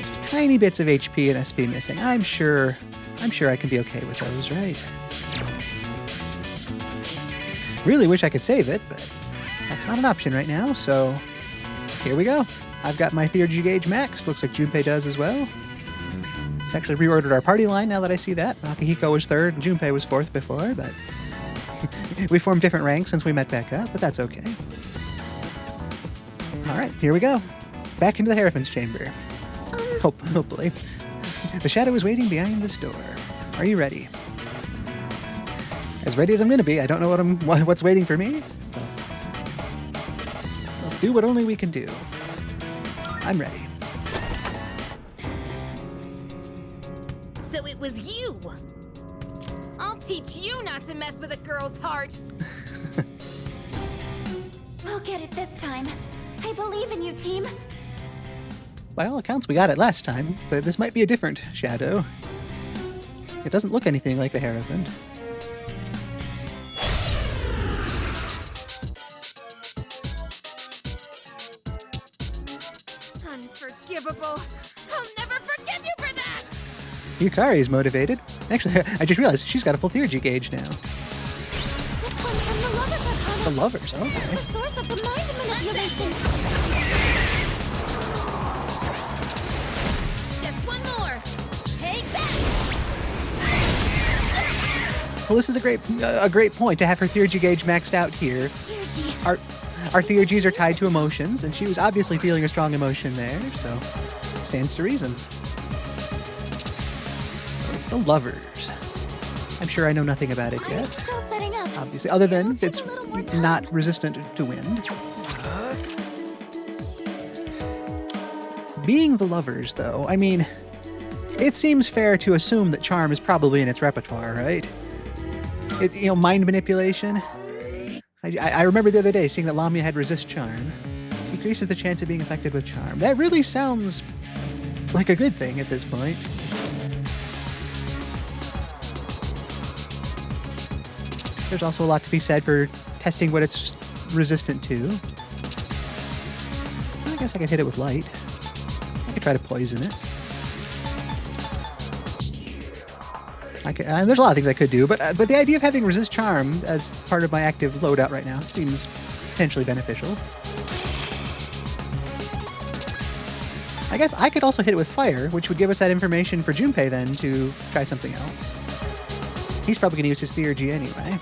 Just tiny bits of HP and SP missing. I'm sure I can be okay with those, right? Really wish I could save it, but that's not an option right now, so here we go. I've got my theurgy gauge maxed. Looks like Junpei does as well. I've actually reordered our party line now that I see that. Akihiko was 3rd and Junpei was 4th before, but we formed different ranks since we met back up, but that's okay. All right, here we go. Back into the Hierophant's chamber. Hopefully. The shadow is waiting behind this door. Are you ready? As ready as I'm gonna be. I don't know what's waiting for me, so let's do what only we can do. I'm ready. So it was you! I'll teach you not to mess with a girl's heart! We'll get it this time. I believe in you, team. By all accounts, we got it last time, but this might be a different shadow. It doesn't look anything like the Hierophant. Unforgivable! I'll never forgive you for that! Yukari's motivated. Actually, I just realized she's got a full theurgy gauge now. This one's from the Lovers Arcana. The lovers, okay. The source of the mind manipulation. Just one more! Take that! Well, this is a great point to have her theurgy gauge maxed out here. Theurgy. Our theurgies are tied to emotions, and she was obviously feeling a strong emotion there, so it stands to reason. So it's the lovers. I'm sure I know nothing about it I'm yet, still setting up. obviously, other than It'll take it's a little more time. not resistant to wind. Being the lovers, though, I mean, It seems fair to assume that charm is probably in its repertoire, right? Mind manipulation. I remember the other day seeing that Lamia had resist charm. Decreases the chance of being affected with charm. That really sounds like a good thing at this point. There's also a lot to be said for testing what it's resistant to. I guess I could hit it with light. I could try to poison it. There's a lot of things I could do, but the idea of having resist charm as part of my active loadout right now seems potentially beneficial. I guess I could also hit it with fire, which would give us that information for Junpei then to try something else. He's probably going to use his theurgy anyway.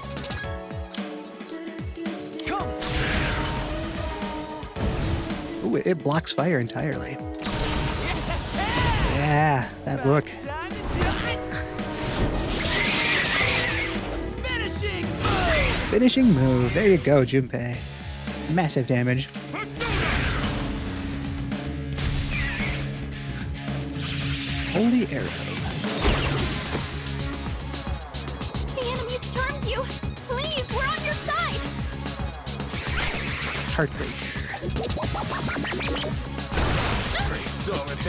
Ooh, it blocks fire entirely. Yeah, that look. Finishing move. There you go, Junpei. Massive damage. Holy arrow. The enemy's charmed you. Please, we're on your side. Heartbreaker.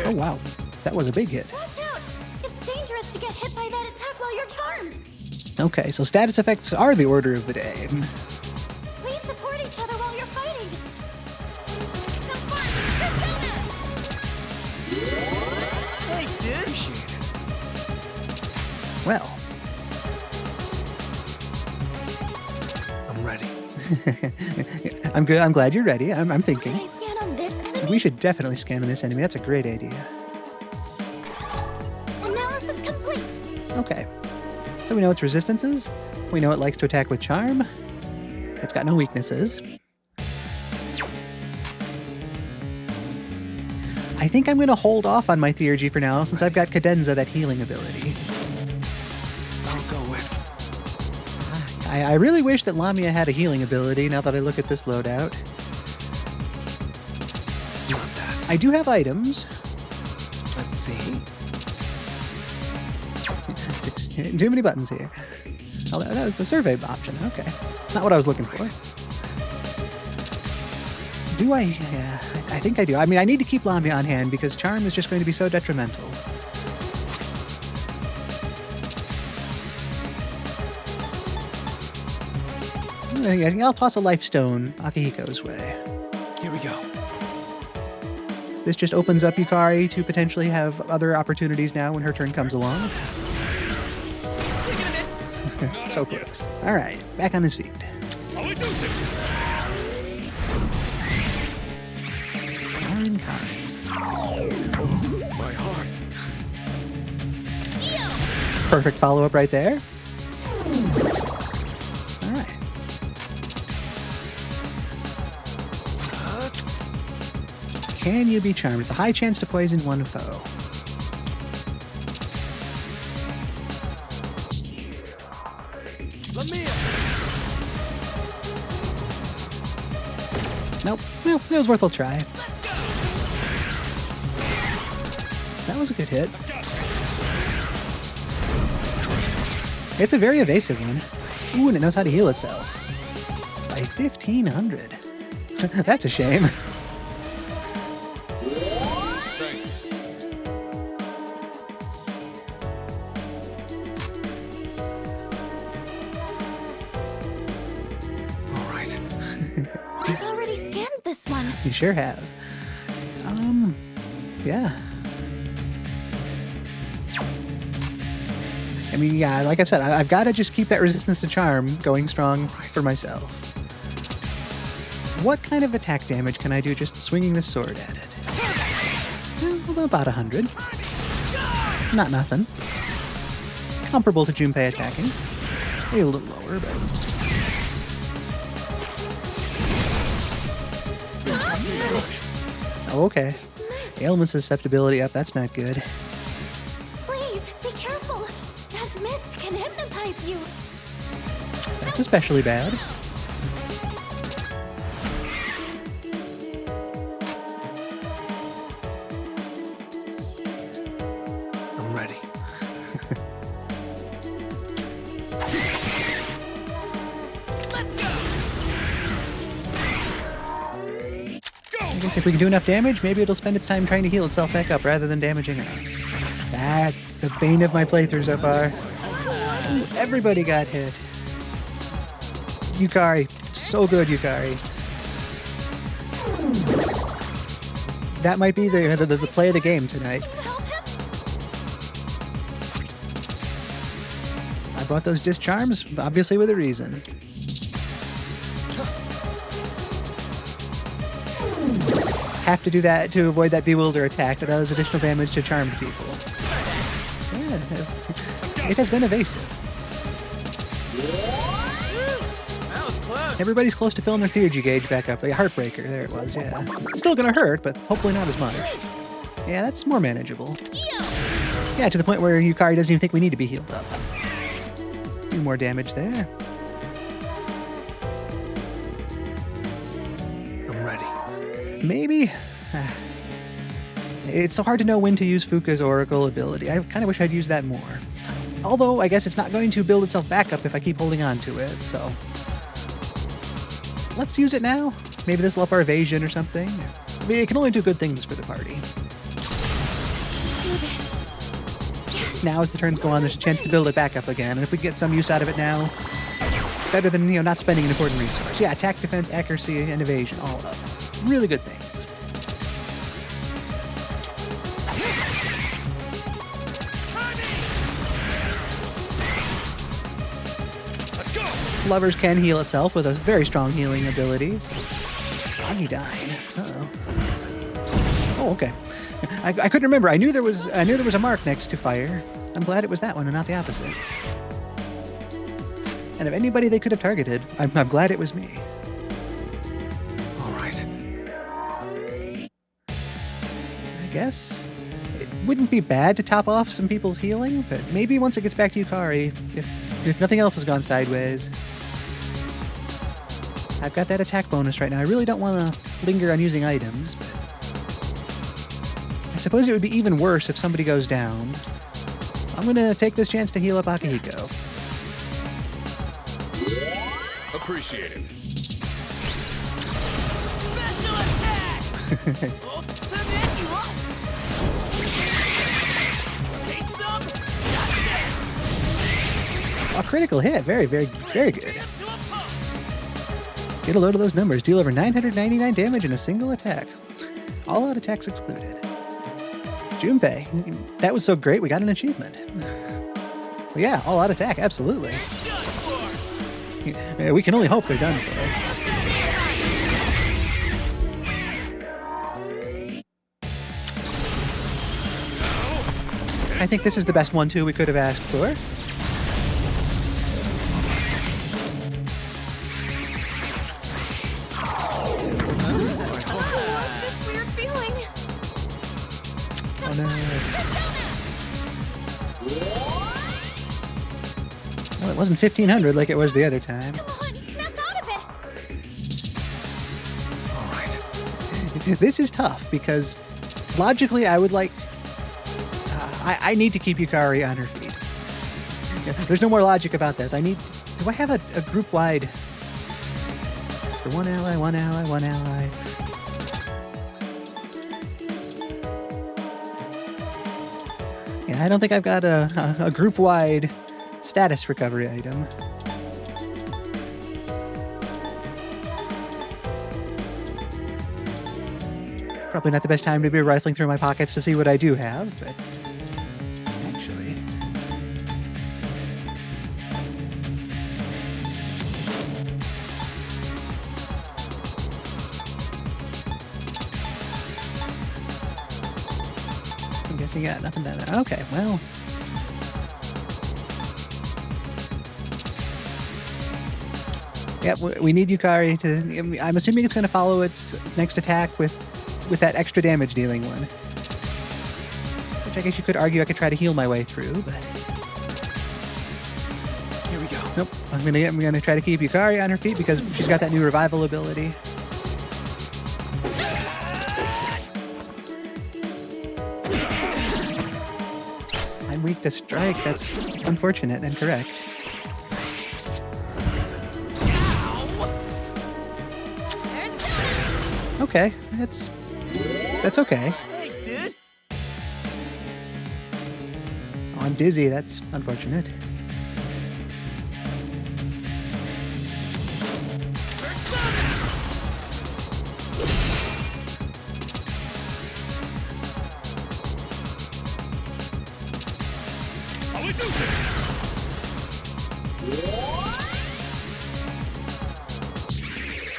Oh wow, that was a big hit. Watch out. It's dangerous to get hit by that attack while you're charmed. Okay, so status effects are the order of the day. Please support each other while you're fighting. Have fun, Persona! Well, I'm ready. I'm good. I'm glad you're ready. I'm Can thinking. I scan on this enemy? We should definitely scan on this enemy. That's a great idea. Analysis complete. Okay. So we know its resistances. We know it likes to attack with charm. It's got no weaknesses. I think I'm going to hold off on my theurgy for now, since I've got Cadenza, that healing ability. I'll go with. I really wish that Lamia had a healing ability, now that I look at this loadout. Not that. I do have items. Let's see. Too many buttons here. Oh, that was the survey option. Okay. Not what I was looking for. Do I? Yeah, I think I do. I mean, I need to keep Lamia on hand because charm is just going to be so detrimental. I'll toss a life stone Akihiko's way. Here we go. This just opens up Yukari to potentially have other opportunities now when her turn comes along. So close. All right, back on his feet. Karin. My heart. Perfect follow-up right there. All right. Can you be charmed? It's a high chance to poison one foe. Nope. Well, it was worth a try. That was a good hit. It's a very evasive one. Ooh, and it knows how to heal itself. By 1,500. That's a shame. Thanks. All right. I've already scanned this one. You sure have. Yeah. I mean, yeah, like I've said, I've got to just keep that resistance to charm going strong for myself. What kind of attack damage can I do just swinging this sword at it? About 100. Not nothing. Comparable to Junpei attacking. Maybe a little lower, but... Oh, okay. Ailment susceptibility up, that's not good. Please, be careful. That mist can hypnotize you. That's especially bad. I'm ready. I guess if we can do enough damage, maybe it'll spend its time trying to heal itself back up rather than damaging us. That's the bane of my playthrough so far. Ooh, everybody got hit. Yukari. So good, Yukari. That might be the play of the game tonight. I brought those disc charms, obviously with a reason. Have to do that to avoid that bewilder attack that does additional damage to charmed people. Yeah, it has been evasive. Everybody's close to filling their theurgy gauge back up. A heartbreaker, there it was, yeah. Still gonna hurt, but hopefully not as much. Yeah, that's more manageable. Yeah, to the point where Yukari doesn't even think we need to be healed up. Do more damage there. I'm ready. Maybe? It's so hard to know when to use Fuka's Oracle ability. I kind of wish I'd used that more. Although, I guess it's not going to build itself back up if I keep holding on to it, so... Let's use it now. Maybe this will up our evasion or something. I mean, it can only do good things for the party. Do this. Yes. Now as the turns go on, there's a chance to build it back up again, and if we get some use out of it now, better than, not spending an important resource. Yeah, attack, defense, accuracy, and evasion, all up. Really good things. Lovers can heal itself with a very strong healing abilities. Odagiri. Uh-oh. Oh, okay. I couldn't remember. I knew there was a mark next to fire. I'm glad it was that one and not the opposite. And if anybody they could have targeted, I'm glad it was me. All right. I guess it wouldn't be bad to top off some people's healing, but maybe once it gets back to Yukari, if nothing else has gone sideways. I've got that attack bonus right now. I really don't want to linger on using items, but I suppose it would be even worse if somebody goes down. So I'm going to take this chance to heal up Akihiko. Appreciate it. Special attack! Taste some? A critical hit. Very, very, very good. Get a load of those numbers. Deal over 999 damage in a single attack. All out attacks excluded. Junpei. That was so great, we got an achievement. Well, yeah, all out attack, absolutely. Yeah, we can only hope they're done for. I think this is the best 1-2 we could have asked for. Oh no. Well, it wasn't 1500 like it was the other time. Come on, snap out of it. All right. This is tough because logically I would like... I need to keep Yukari on her feet. Yeah, there's no more logic about this. I need... Do I have a group-wide... For one ally, one ally, one ally... Yeah, I don't think I've got a group-wide status recovery item. Probably not the best time to be rifling through my pockets to see what I do have, but actually... I'm guessing you got nothing down there. Okay, well... Yep, we need Yukari to... I'm assuming it's going to follow its next attack with that extra damage dealing one. Which I guess you could argue I could try to heal my way through, but... Here we go. Nope. I'm gonna try to keep Yukari on her feet because she's got that new revival ability. I'm weak to strike. That's unfortunate and correct. Okay, that's okay. Thanks, dude. Oh, I'm dizzy. That's unfortunate.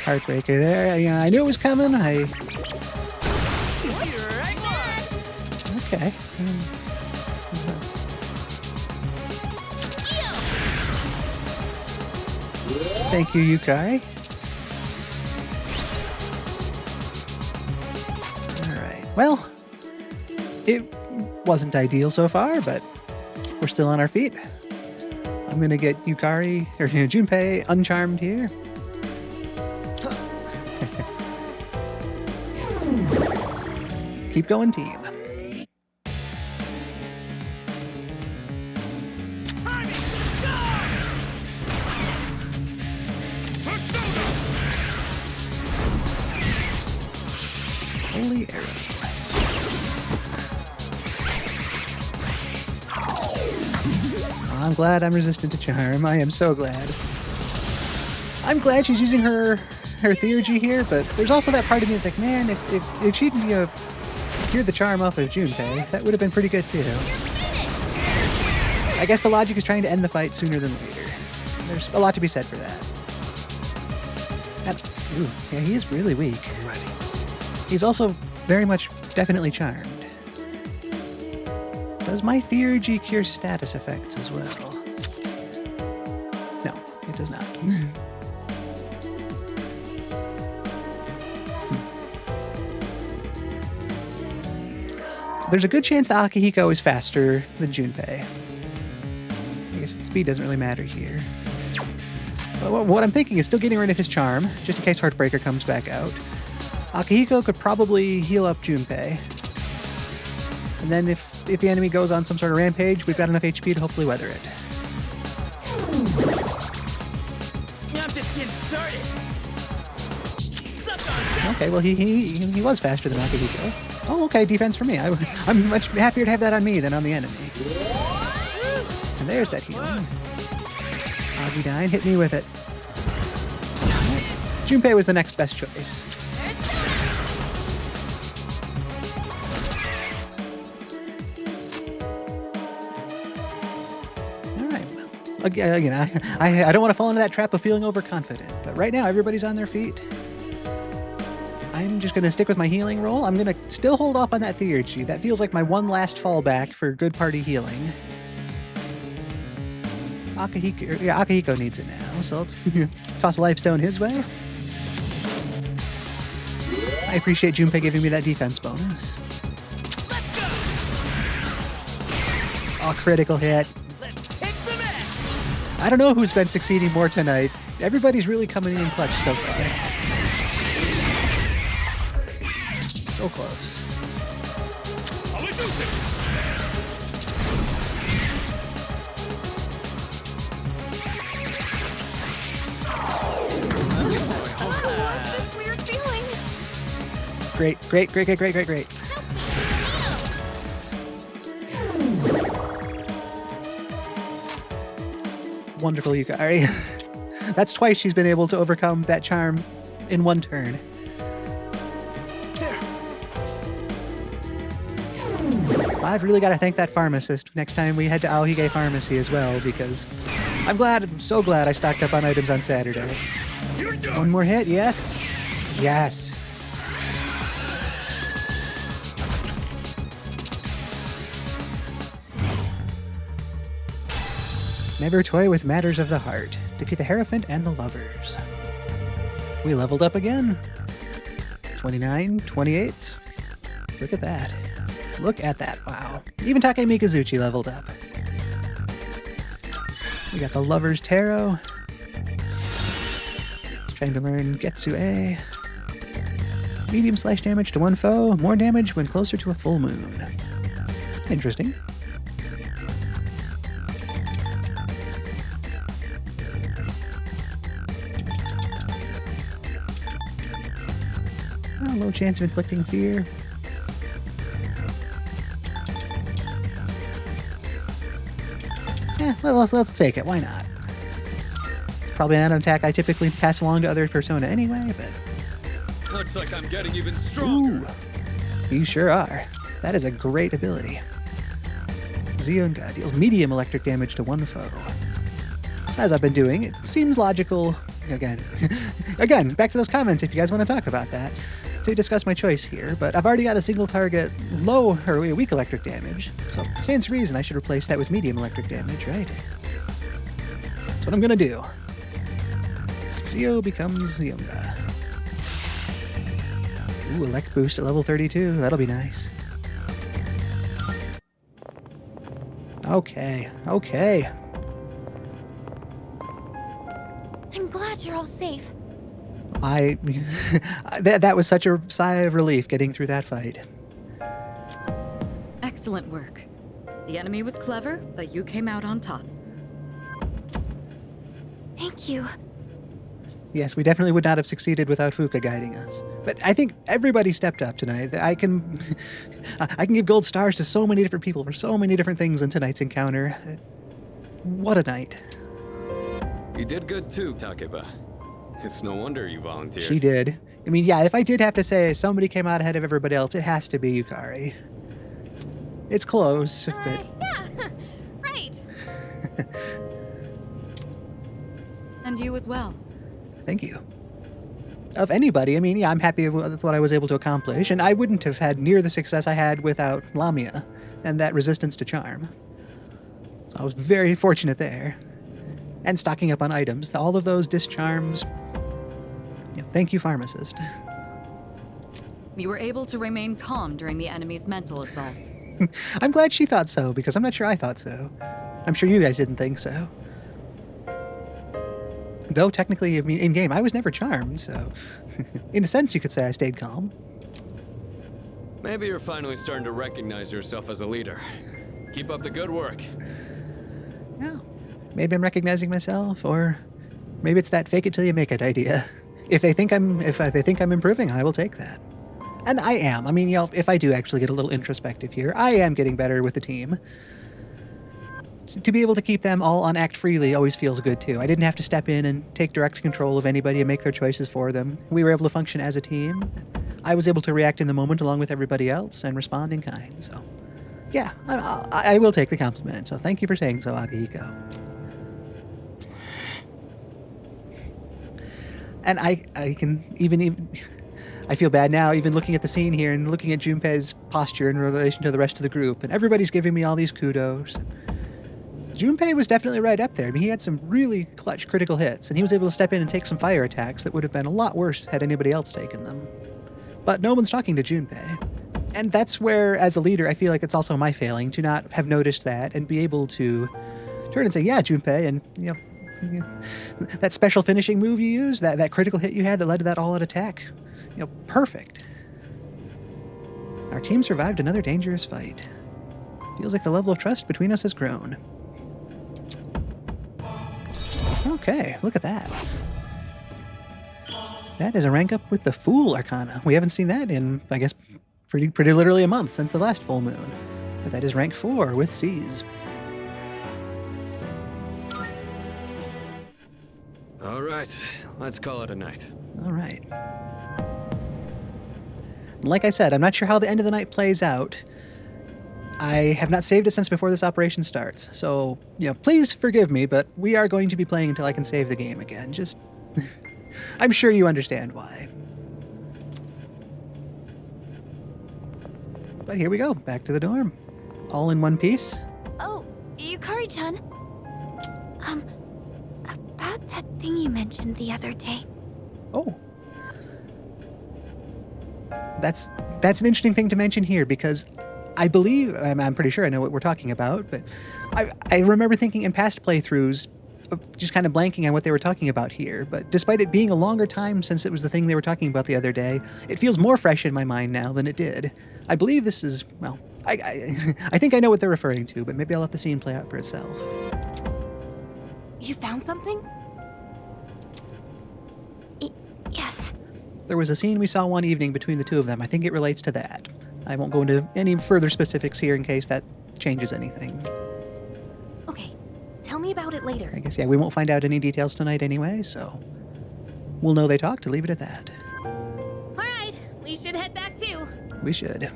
Heartbreaker there. Yeah, I knew it was coming. Okay. Thank you, Yukari. Alright. Well, it wasn't ideal so far, but we're still on our feet. I'm gonna get Yukari, or Junpei, uncharmed here. Keep going, team. Holy arrow. I'm glad I'm resistant to charm. I am so glad. I'm glad she's using her theurgy here, but there's also that part of me that's like, man, if she'd cured the charm off of Junpei, that would have been pretty good too. I guess the logic is trying to end the fight sooner than later. There's a lot to be said for that. Ooh, yeah, he is really weak. He's also very much definitely charmed. Does my theurgy cure status effects as well? No, it does not. There's a good chance that Akihiko is faster than Junpei. I guess speed doesn't really matter here. But what I'm thinking is still getting rid of his charm, just in case Heartbreaker comes back out. Akihiko could probably heal up Junpei. And then if the enemy goes on some sort of rampage, we've got enough HP to hopefully weather it. I'm just getting started. Okay, well he was faster than Akihiko. Oh, okay, defense for me. I'm much happier to have that on me than on the enemy. And there's that healing. Agidine, hit me with it. Junpei was the next best choice. Again, I don't want to fall into that trap of feeling overconfident, but right now everybody's on their feet. I'm just going to stick with my healing roll. I'm going to still hold off on that theurgy. That feels like my one last fallback for good party healing. Akihiko needs it now, so let's toss a life stone his way. I appreciate Junpei giving me that defense bonus. Oh, critical hit. I don't know who's been succeeding more tonight. Everybody's really coming in clutch so far. So close. This weird feeling. Great. Wonderful, Yukari. That's twice she's been able to overcome that charm in one turn. I've really got to thank that pharmacist next time we head to Aohige Pharmacy as well, because I'm so glad I stocked up on items on Saturday. One more hit, yes? Yes. Never toy with matters of the heart. Defeat the Hierophant and the Lovers. We leveled up again. 29, 28. Look at that. Look at that. Wow. Even Take Mikazuchi leveled up. We got the Lover's Tarot. Trying to learn Getsu A. Medium slash damage to one foe. More damage when closer to a full moon. Interesting. Oh, low chance of inflicting fear. Yeah, let's take it. Why not? Probably not an attack I typically pass along to other Persona anyway, but... Looks like I'm getting even stronger. Ooh, you sure are. That is a great ability. Zionga deals medium electric damage to one foe. So as I've been doing, it seems logical, again, back to those comments if you guys want to talk about that, to discuss my choice here, but I've already got a single target low or weak electric damage, so it stands to reason I should replace that with medium electric damage, right? That's what I'm gonna do. Zio becomes Zionga. Ooh, elect boost at level 32, that'll be nice. Okay. I'm glad you're all safe. That was such a sigh of relief getting through that fight. Excellent work. The enemy was clever, but you came out on top. Thank you. Yes, we definitely would not have succeeded without Fuka guiding us. But I think everybody stepped up tonight. I can give gold stars to so many different people for so many different things in tonight's encounter. What a night. You did good too, Takeba. It's no wonder you volunteered. She did. I mean, yeah, if I did have to say somebody came out ahead of everybody else, it has to be Yukari. It's close, but... Yeah, right. And you as well. Thank you. Of anybody, I mean, yeah, I'm happy with what I was able to accomplish, and I wouldn't have had near the success I had without Lamia and that resistance to charm. So I was very fortunate there. And stocking up on items, all of those discharms. Yeah, thank you, pharmacist. You were able to remain calm during the enemy's mental assault. I'm glad she thought so, because I'm not sure I thought so. I'm sure you guys didn't think so. Though technically, I mean, in-game, I was never charmed, so... in a sense, you could say I stayed calm. Maybe you're finally starting to recognize yourself as a leader. Keep up the good work. Yeah. Maybe I'm recognizing myself, or maybe it's that fake it till you make it idea. If they think I'm improving, I will take that. And I am. I mean, you know, if I do actually get a little introspective here, I am getting better with the team. To be able to keep them all on act freely always feels good too. I didn't have to step in and take direct control of anybody and make their choices for them. We were able to function as a team. I was able to react in the moment along with everybody else and respond in kind. So, yeah, I will take the compliment. So thank you for saying so, Akihiko. And I can even I feel bad now, even looking at the scene here and looking at Junpei's posture in relation to the rest of the group. And everybody's giving me all these kudos. Junpei was definitely right up there. I mean, he had some really clutch critical hits, and he was able to step in and take some fire attacks that would have been a lot worse had anybody else taken them. But no one's talking to Junpei. And that's where, as a leader, I feel like it's also my failing to not have noticed that and be able to turn and say, yeah, Junpei, and, you know, that special finishing move you used, that critical hit you had that led to that all-out attack, you know, perfect. Our team survived another dangerous fight. Feels like the level of trust between us has grown. Okay, look at that. That is a rank up with the Fool Arcana. We haven't seen that in, I guess, pretty literally a month since the last full moon. But that is rank 4 with C's. All right, let's call it a night. All right. Like I said, I'm not sure how the end of the night plays out. I have not saved it since before this operation starts, so, you know, please forgive me, but we are going to be playing until I can save the game again. Just... I'm sure you understand why. But here we go, back to the dorm. All in one piece. Oh, Yukari-chan. About that thing you mentioned the other day. Oh. That's an interesting thing to mention here, because I believe, I'm pretty sure I know what we're talking about, but I remember thinking in past playthroughs, just kind of blanking on what they were talking about here, but despite it being a longer time since it was the thing they were talking about the other day, it feels more fresh in my mind now than it did. I believe this is, well, I think I know what they're referring to, but maybe I'll let the scene play out for itself. You found something? Yes. There was a scene we saw one evening between the two of them. I think it relates to that. I won't go into any further specifics here in case that changes anything. Okay, tell me about it later. I guess, yeah, we won't find out any details tonight anyway, so we'll know they talked to leave it at that. Alright, we should head back too. We should.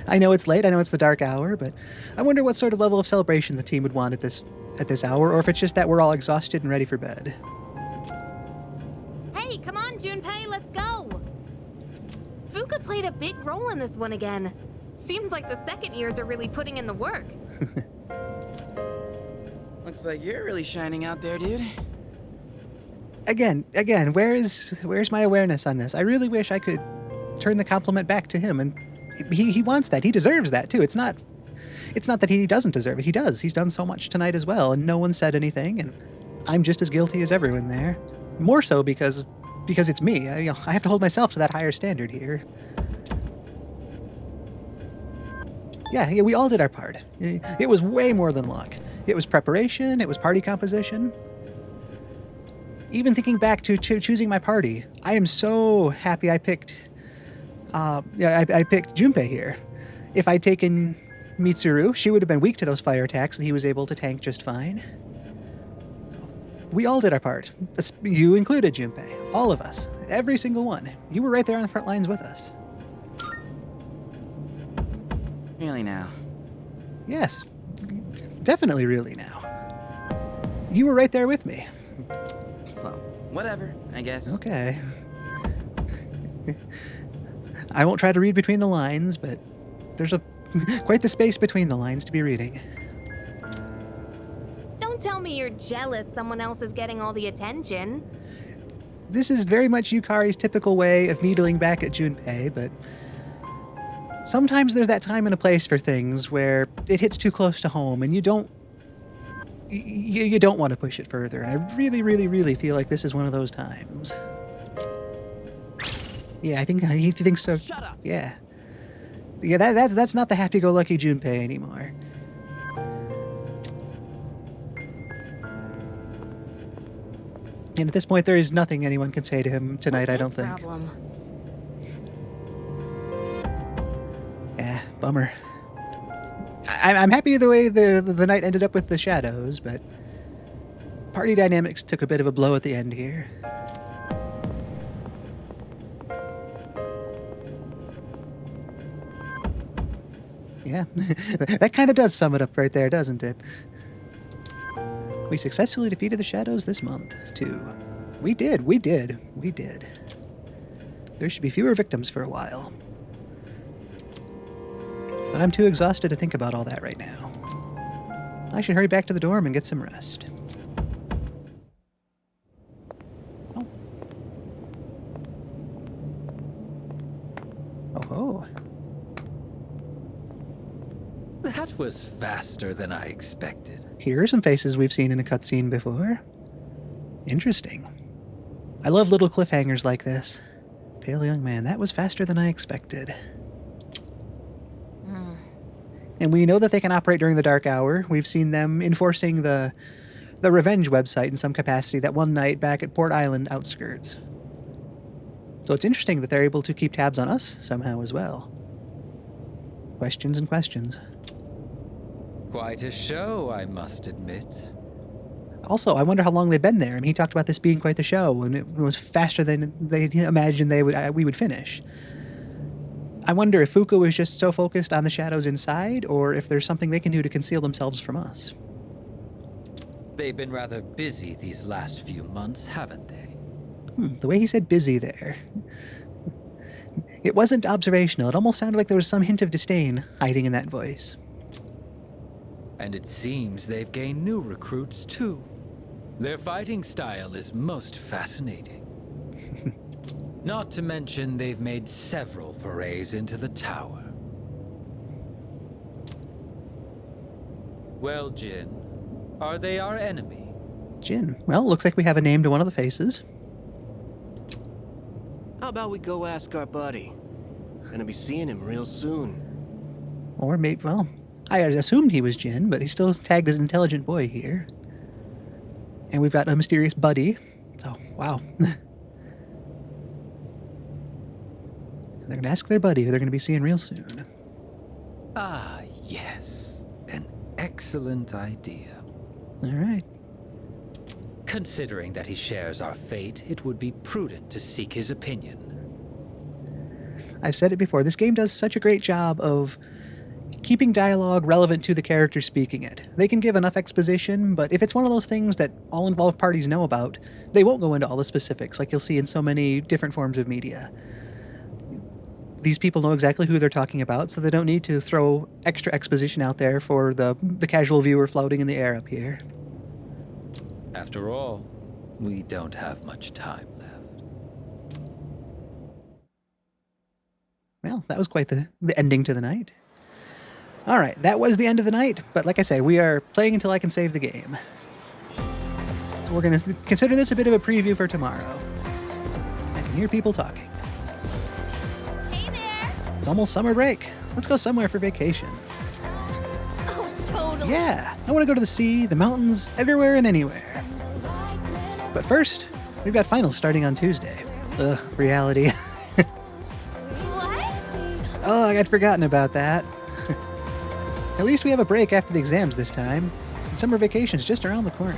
I know it's late, I know it's the dark hour, but I wonder what sort of level of celebration the team would want at this hour, or if it's just that we're all exhausted and ready for bed. Hey, come on, Junpei, let's go! Fuka played a big role in this one again. Seems like the second years are really putting in the work. Looks like you're really shining out there, dude. Again, where's my awareness on this? I really wish I could turn the compliment back to him, and he wants that. He deserves that too. It's not that he doesn't deserve it. He does. He's done so much tonight as well, and no one said anything, and I'm just as guilty as everyone there. More so because it's me. I have to hold myself to that higher standard here. Yeah, we all did our part. It was way more than luck. It was preparation. It was party composition. Even thinking back to choosing my party, I am so happy I picked. I picked Junpei here. If I'd taken Mitsuru, she would have been weak to those fire attacks that he was able to tank just fine. We all did our part. You included, Junpei. All of us. Every single one. You were right there on the front lines with us. Really now? Yes. Definitely really now. You were right there with me. Well, whatever, I guess. Okay. I won't try to read between the lines, but there's quite the space between the lines to be reading. Don't tell me you're jealous someone else is getting all the attention. This is very much Yukari's typical way of needling back at Junpei, but sometimes there's that time and a place for things where it hits too close to home and you don't want to push it further, and I really, really, really feel like this is one of those times. Yeah, I think he thinks so. Shut up. Yeah. Yeah, that's not the happy-go-lucky Junpei anymore. And at this point, there is nothing anyone can say to him tonight, I don't think. Problem? Yeah, bummer. I'm happy the way the night ended up with the shadows, but party dynamics took a bit of a blow at the end here. Yeah, that kind of does sum it up right there, doesn't it? We successfully defeated the shadows this month, too. We did. There should be fewer victims for a while. But I'm too exhausted to think about all that right now. I should hurry back to the dorm and get some rest. Oh. Oh. That was faster than I expected. Here are some faces we've seen in a cutscene before. Interesting. I love little cliffhangers like this. Pale young man, that was faster than I expected. And we know that they can operate during the dark hour. We've seen them enforcing the Revenge website in some capacity that one night back at Port Island outskirts. So it's interesting that they're able to keep tabs on us somehow as well. Questions and questions. Quite a show, I must admit. Also, I wonder how long they've been there. I mean, he talked about this being quite the show, and it was faster than they imagined we would finish. I wonder if Fuka was just so focused on the shadows inside, or if there's something they can do to conceal themselves from us. They've been rather busy these last few months, haven't they? The way he said busy there. It wasn't observational. It almost sounded like there was some hint of disdain hiding in that voice. And it seems they've gained new recruits, too. Their fighting style is most fascinating. Not to mention they've made several forays into the tower. Well, Jin, are they our enemy? Jin. Well, looks like we have a name to one of the faces. How about we go ask our buddy? Gonna be seeing him real soon. Or maybe, well, I assumed he was Jin, but he's still tagged as an intelligent boy here. And we've got a mysterious buddy. Oh, wow. They're going to ask their buddy who they're going to be seeing real soon. Ah, yes. An excellent idea. All right. Considering that he shares our fate, it would be prudent to seek his opinion. I've said it before, this game does such a great job of keeping dialogue relevant to the character speaking it. They can give enough exposition, but if it's one of those things that all involved parties know about, they won't go into all the specifics like you'll see in so many different forms of media. These people know exactly who they're talking about, so they don't need to throw extra exposition out there for the casual viewer floating in the air up here. After all, we don't have much time left. Well, that was quite the ending to the night. All right, that was the end of the night, but like I say, we are playing until I can save the game. So we're going to consider this a bit of a preview for tomorrow. I can hear people talking. Hey there! It's almost summer break. Let's go somewhere for vacation. Oh, totally. Yeah, I want to go to the sea, the mountains, everywhere and anywhere. But first, we've got finals starting on Tuesday. Ugh, reality. What? Oh, I'd forgotten about that. At least we have a break after the exams this time, and summer vacation's just around the corner.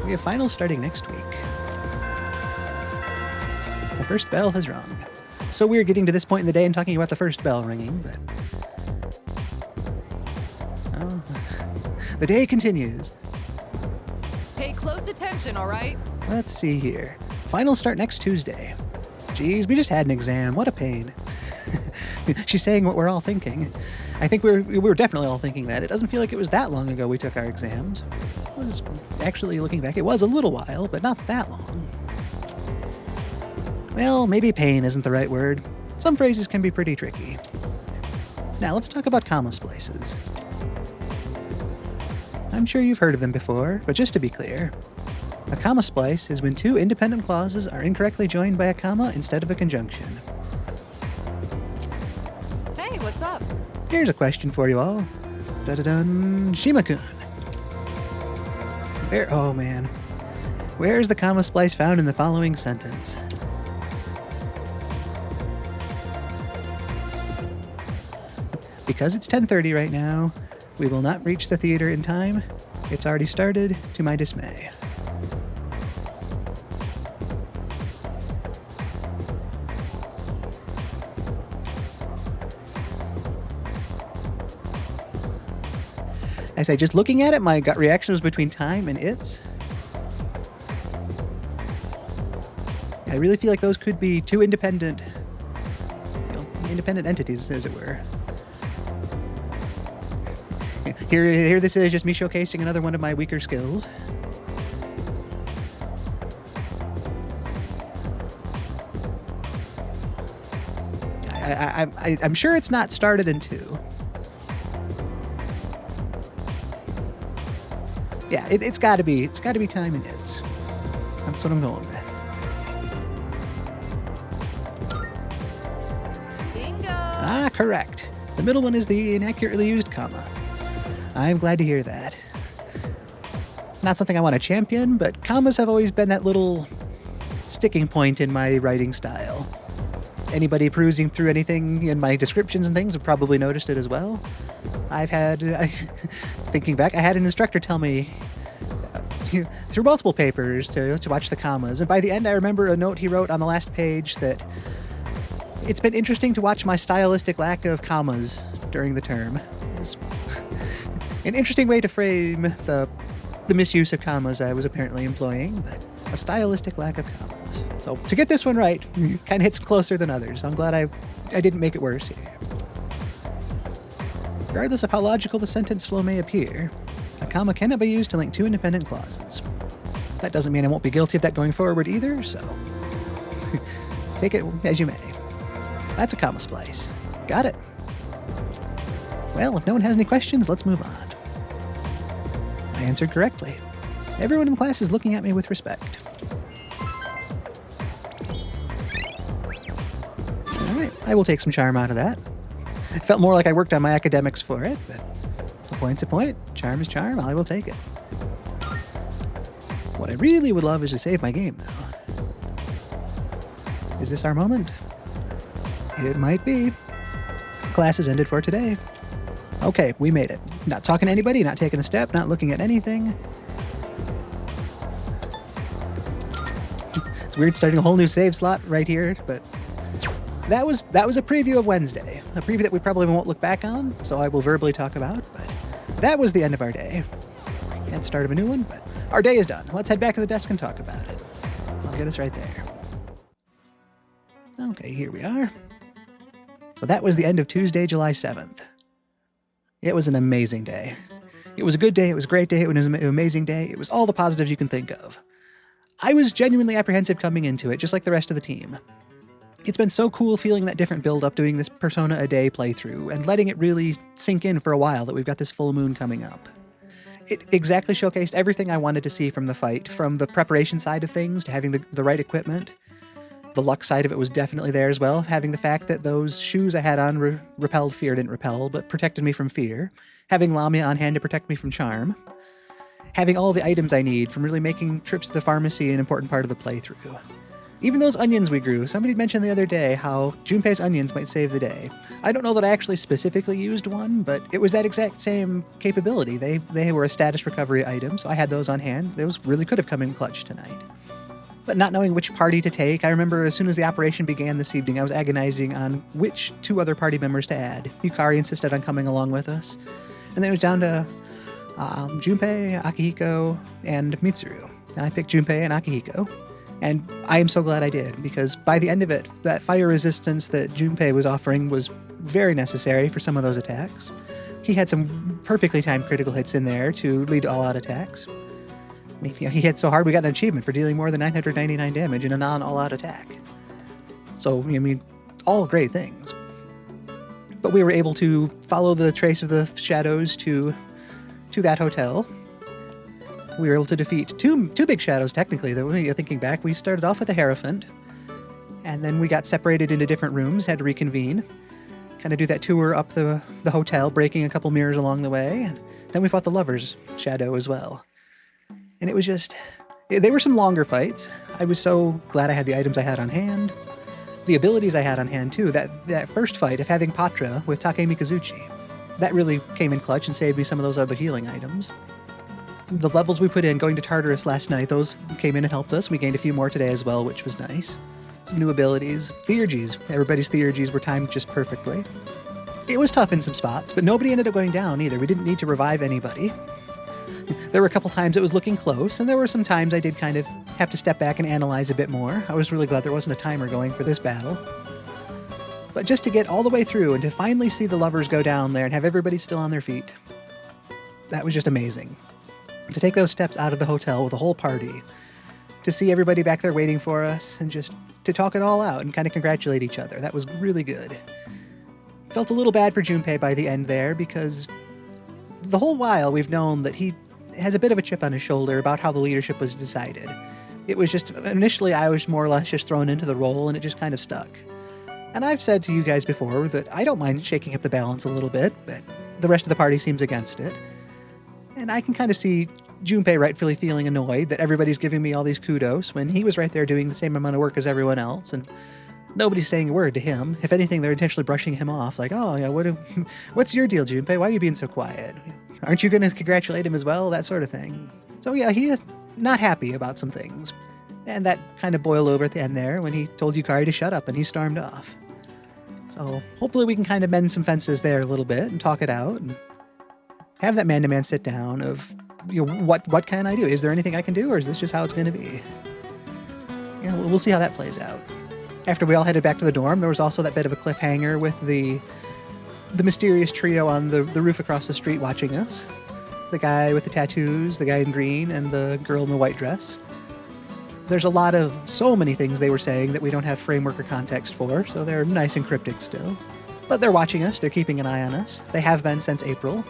We have finals starting next week. The first bell has rung. So weird getting to this point in the day and talking about the first bell ringing, but... Oh, the day continues. Pay close attention, all right? Let's see here. Finals start next Tuesday. Geez, we just had an exam. What a pain. She's saying what we're all thinking. I think we were definitely all thinking that. It doesn't feel like it was that long ago we took our exams. It was actually, looking back, it was a little while, but not that long. Well, maybe pain isn't the right word. Some phrases can be pretty tricky. Now let's talk about comma splices. I'm sure you've heard of them before, but just to be clear, a comma splice is when two independent clauses are incorrectly joined by a comma instead of a conjunction. Hey, what's up? Here's a question for you all. Da-da-dun, Shima-kun. Oh man. Where's the comma splice found in the following sentence? Because it's 10:30 right now, we will not reach the theater in time. It's already started, to my dismay. I say, just looking at it, my gut reaction was between time and it's. I really feel like those could be two independent entities, as it were. Here this is just me showcasing another one of my weaker skills. I'm sure it's not started in 2. Yeah, it's got to be time and it's. That's what I'm going with. Bingo! Ah, correct. The middle one is the inaccurately used comma. I'm glad to hear that. Not something I want to champion, but commas have always been that little sticking point in my writing style. Anybody perusing through anything in my descriptions and things have probably noticed it as well. Thinking back, I had an instructor tell me through multiple papers to watch the commas, and by the end I remember a note he wrote on the last page that it's been interesting to watch my stylistic lack of commas during the term. It was an interesting way to frame the misuse of commas I was apparently employing, but a stylistic lack of commas. So to get this one right, kind of hits closer than others. I'm glad I didn't make it worse here. Regardless of how logical the sentence flow may appear, a comma cannot be used to link two independent clauses. That doesn't mean I won't be guilty of that going forward either, so take it as you may. That's a comma splice. Got it. Well, if no one has any questions, let's move on. I answered correctly. Everyone in class is looking at me with respect. All right, I will take some charm out of that. It felt more like I worked on my academics for it, but a point's a point. Charm is charm. I will take it. What I really would love is to save my game, though. Is this our moment? It might be. Class has ended for today. Okay, we made it. Not talking to anybody, not taking a step, not looking at anything. It's weird starting a whole new save slot right here, but that was a preview of Wednesday. A preview that we probably won't look back on, so I will verbally talk about, but that was the end of our day. And the start of a new one, but our day is done. Let's head back to the desk and talk about it. I'll get us right there. Okay, here we are. So that was the end of Tuesday, July 7th. It was an amazing day. It was a good day, it was a great day, it was an amazing day, it was all the positives you can think of. I was genuinely apprehensive coming into it, just like the rest of the team. It's been so cool feeling that different build-up doing this Persona a Day playthrough and letting it really sink in for a while that we've got this full moon coming up. It exactly showcased everything I wanted to see from the fight, from the preparation side of things to having the right equipment. The luck side of it was definitely there as well, having the fact that those shoes I had on repelled fear, didn't repel, but protected me from fear. Having Lamia on hand to protect me from charm. Having all the items I need from really making trips to the pharmacy an important part of the playthrough. Even those onions we grew, somebody mentioned the other day how Junpei's onions might save the day. I don't know that I actually specifically used one, but it was that exact same capability. They were a status recovery item, so I had those on hand. Those really could have come in clutch tonight. But not knowing which party to take, I remember as soon as the operation began this evening, I was agonizing on which two other party members to add. Yukari insisted on coming along with us. And then it was down to Junpei, Akihiko, and Mitsuru. And I picked Junpei and Akihiko. And I am so glad I did, because by the end of it, that fire resistance that Junpei was offering was very necessary for some of those attacks. He had some perfectly timed critical hits in there to lead to all-out attacks. I mean, he hit so hard we got an achievement for dealing more than 999 damage in a non-all-out attack. So, I mean, all great things. But we were able to follow the trace of the shadows to that hotel. We were able to defeat two big shadows, technically. Thinking back, we started off with a Hierophant, and then we got separated into different rooms, had to reconvene, kind of do that tour up the hotel, breaking a couple mirrors along the way, and then we fought the Lover's Shadow as well. And it was just... They were some longer fights. I was so glad I had the items I had on hand. The abilities I had on hand, too. That first fight of having Patra with Take Mikazuchi. That really came in clutch and saved me some of those other healing items. The levels we put in going to Tartarus last night, those came in and helped us. We gained a few more today as well, which was nice. Some new abilities. Theurgies. Everybody's Theurgies were timed just perfectly. It was tough in some spots, but nobody ended up going down either. We didn't need to revive anybody. There were a couple times it was looking close, and there were some times I did kind of have to step back and analyze a bit more. I was really glad there wasn't a timer going for this battle. But just to get all the way through and to finally see the Lovers go down there and have everybody still on their feet, that was just amazing. To take those steps out of the hotel with a whole party, to see everybody back there waiting for us, and just to talk it all out and kind of congratulate each other. That was really good. Felt a little bad for Junpei by the end there, because the whole while we've known that he has a bit of a chip on his shoulder about how the leadership was decided. It was just, initially I was more or less just thrown into the role, and it just kind of stuck. And I've said to you guys before that I don't mind shaking up the balance a little bit, but the rest of the party seems against it. And I can kind of see Junpei rightfully feeling annoyed that everybody's giving me all these kudos when he was right there doing the same amount of work as everyone else, and nobody's saying a word to him. If anything, they're intentionally brushing him off, like, oh, yeah, what's your deal, Junpei? Why are you being so quiet? Aren't you going to congratulate him as well? That sort of thing. So yeah, he is not happy about some things. And that kind of boiled over at the end there when he told Yukari to shut up and he stormed off. So hopefully we can kind of mend some fences there a little bit and talk it out and have that man-to-man sit down of, what can I do? Is there anything I can do, or is this just how it's going to be? Yeah, we'll see how that plays out. After we all headed back to the dorm, there was also that bit of a cliffhanger with the mysterious trio on the roof across the street watching us. The guy with the tattoos, the guy in green, and the girl in the white dress. There's so many things they were saying that we don't have framework or context for, so they're nice and cryptic still. But they're watching us, they're keeping an eye on us. They have been since April.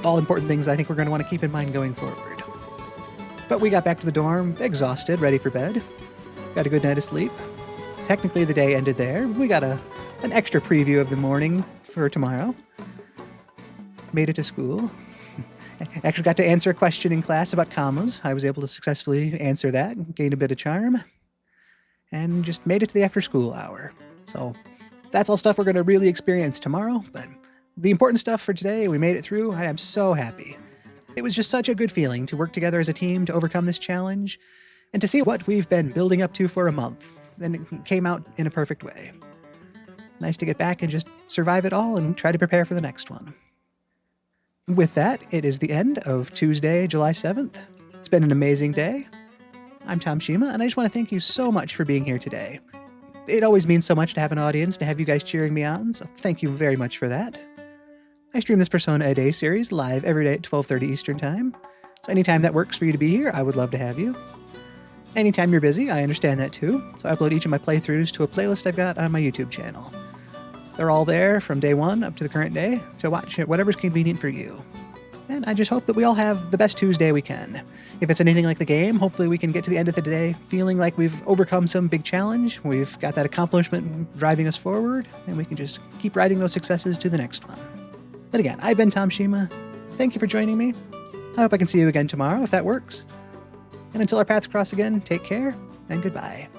All important things I think we're going to want to keep in mind going forward. But we got back to the dorm, exhausted, ready for bed. Got a good night of sleep. Technically the day ended there. We got an extra preview of the morning for tomorrow. Made it to school. Actually got to answer a question in class about commas. I was able to successfully answer that, gain a bit of charm, and just made it to the after school hour. So That's all stuff we're going to really experience tomorrow, but the important stuff for today, we made it through, and I'm so happy. It was just such a good feeling to work together as a team to overcome this challenge, and to see what we've been building up to for a month, and it came out in a perfect way. Nice to get back and just survive it all and try to prepare for the next one. With that, it is the end of Tuesday, July 7th. It's been an amazing day. I'm Tom Shima, and I just want to thank you so much for being here today. It always means so much to have an audience, to have you guys cheering me on, so thank you very much for that. I stream this Persona A Day series live every day at 12:30 Eastern Time, so anytime that works for you to be here, I would love to have you. Anytime you're busy, I understand that too, so I upload each of my playthroughs to a playlist I've got on my YouTube channel. They're all there from day one up to the current day to watch at whatever's convenient for you. And I just hope that we all have the best Tuesday we can. If it's anything like the game, hopefully we can get to the end of the day feeling like we've overcome some big challenge, we've got that accomplishment driving us forward, and we can just keep riding those successes to the next one. But again, I've been Tom Shima. Thank you for joining me. I hope I can see you again tomorrow if that works. And until our paths cross again, take care and goodbye.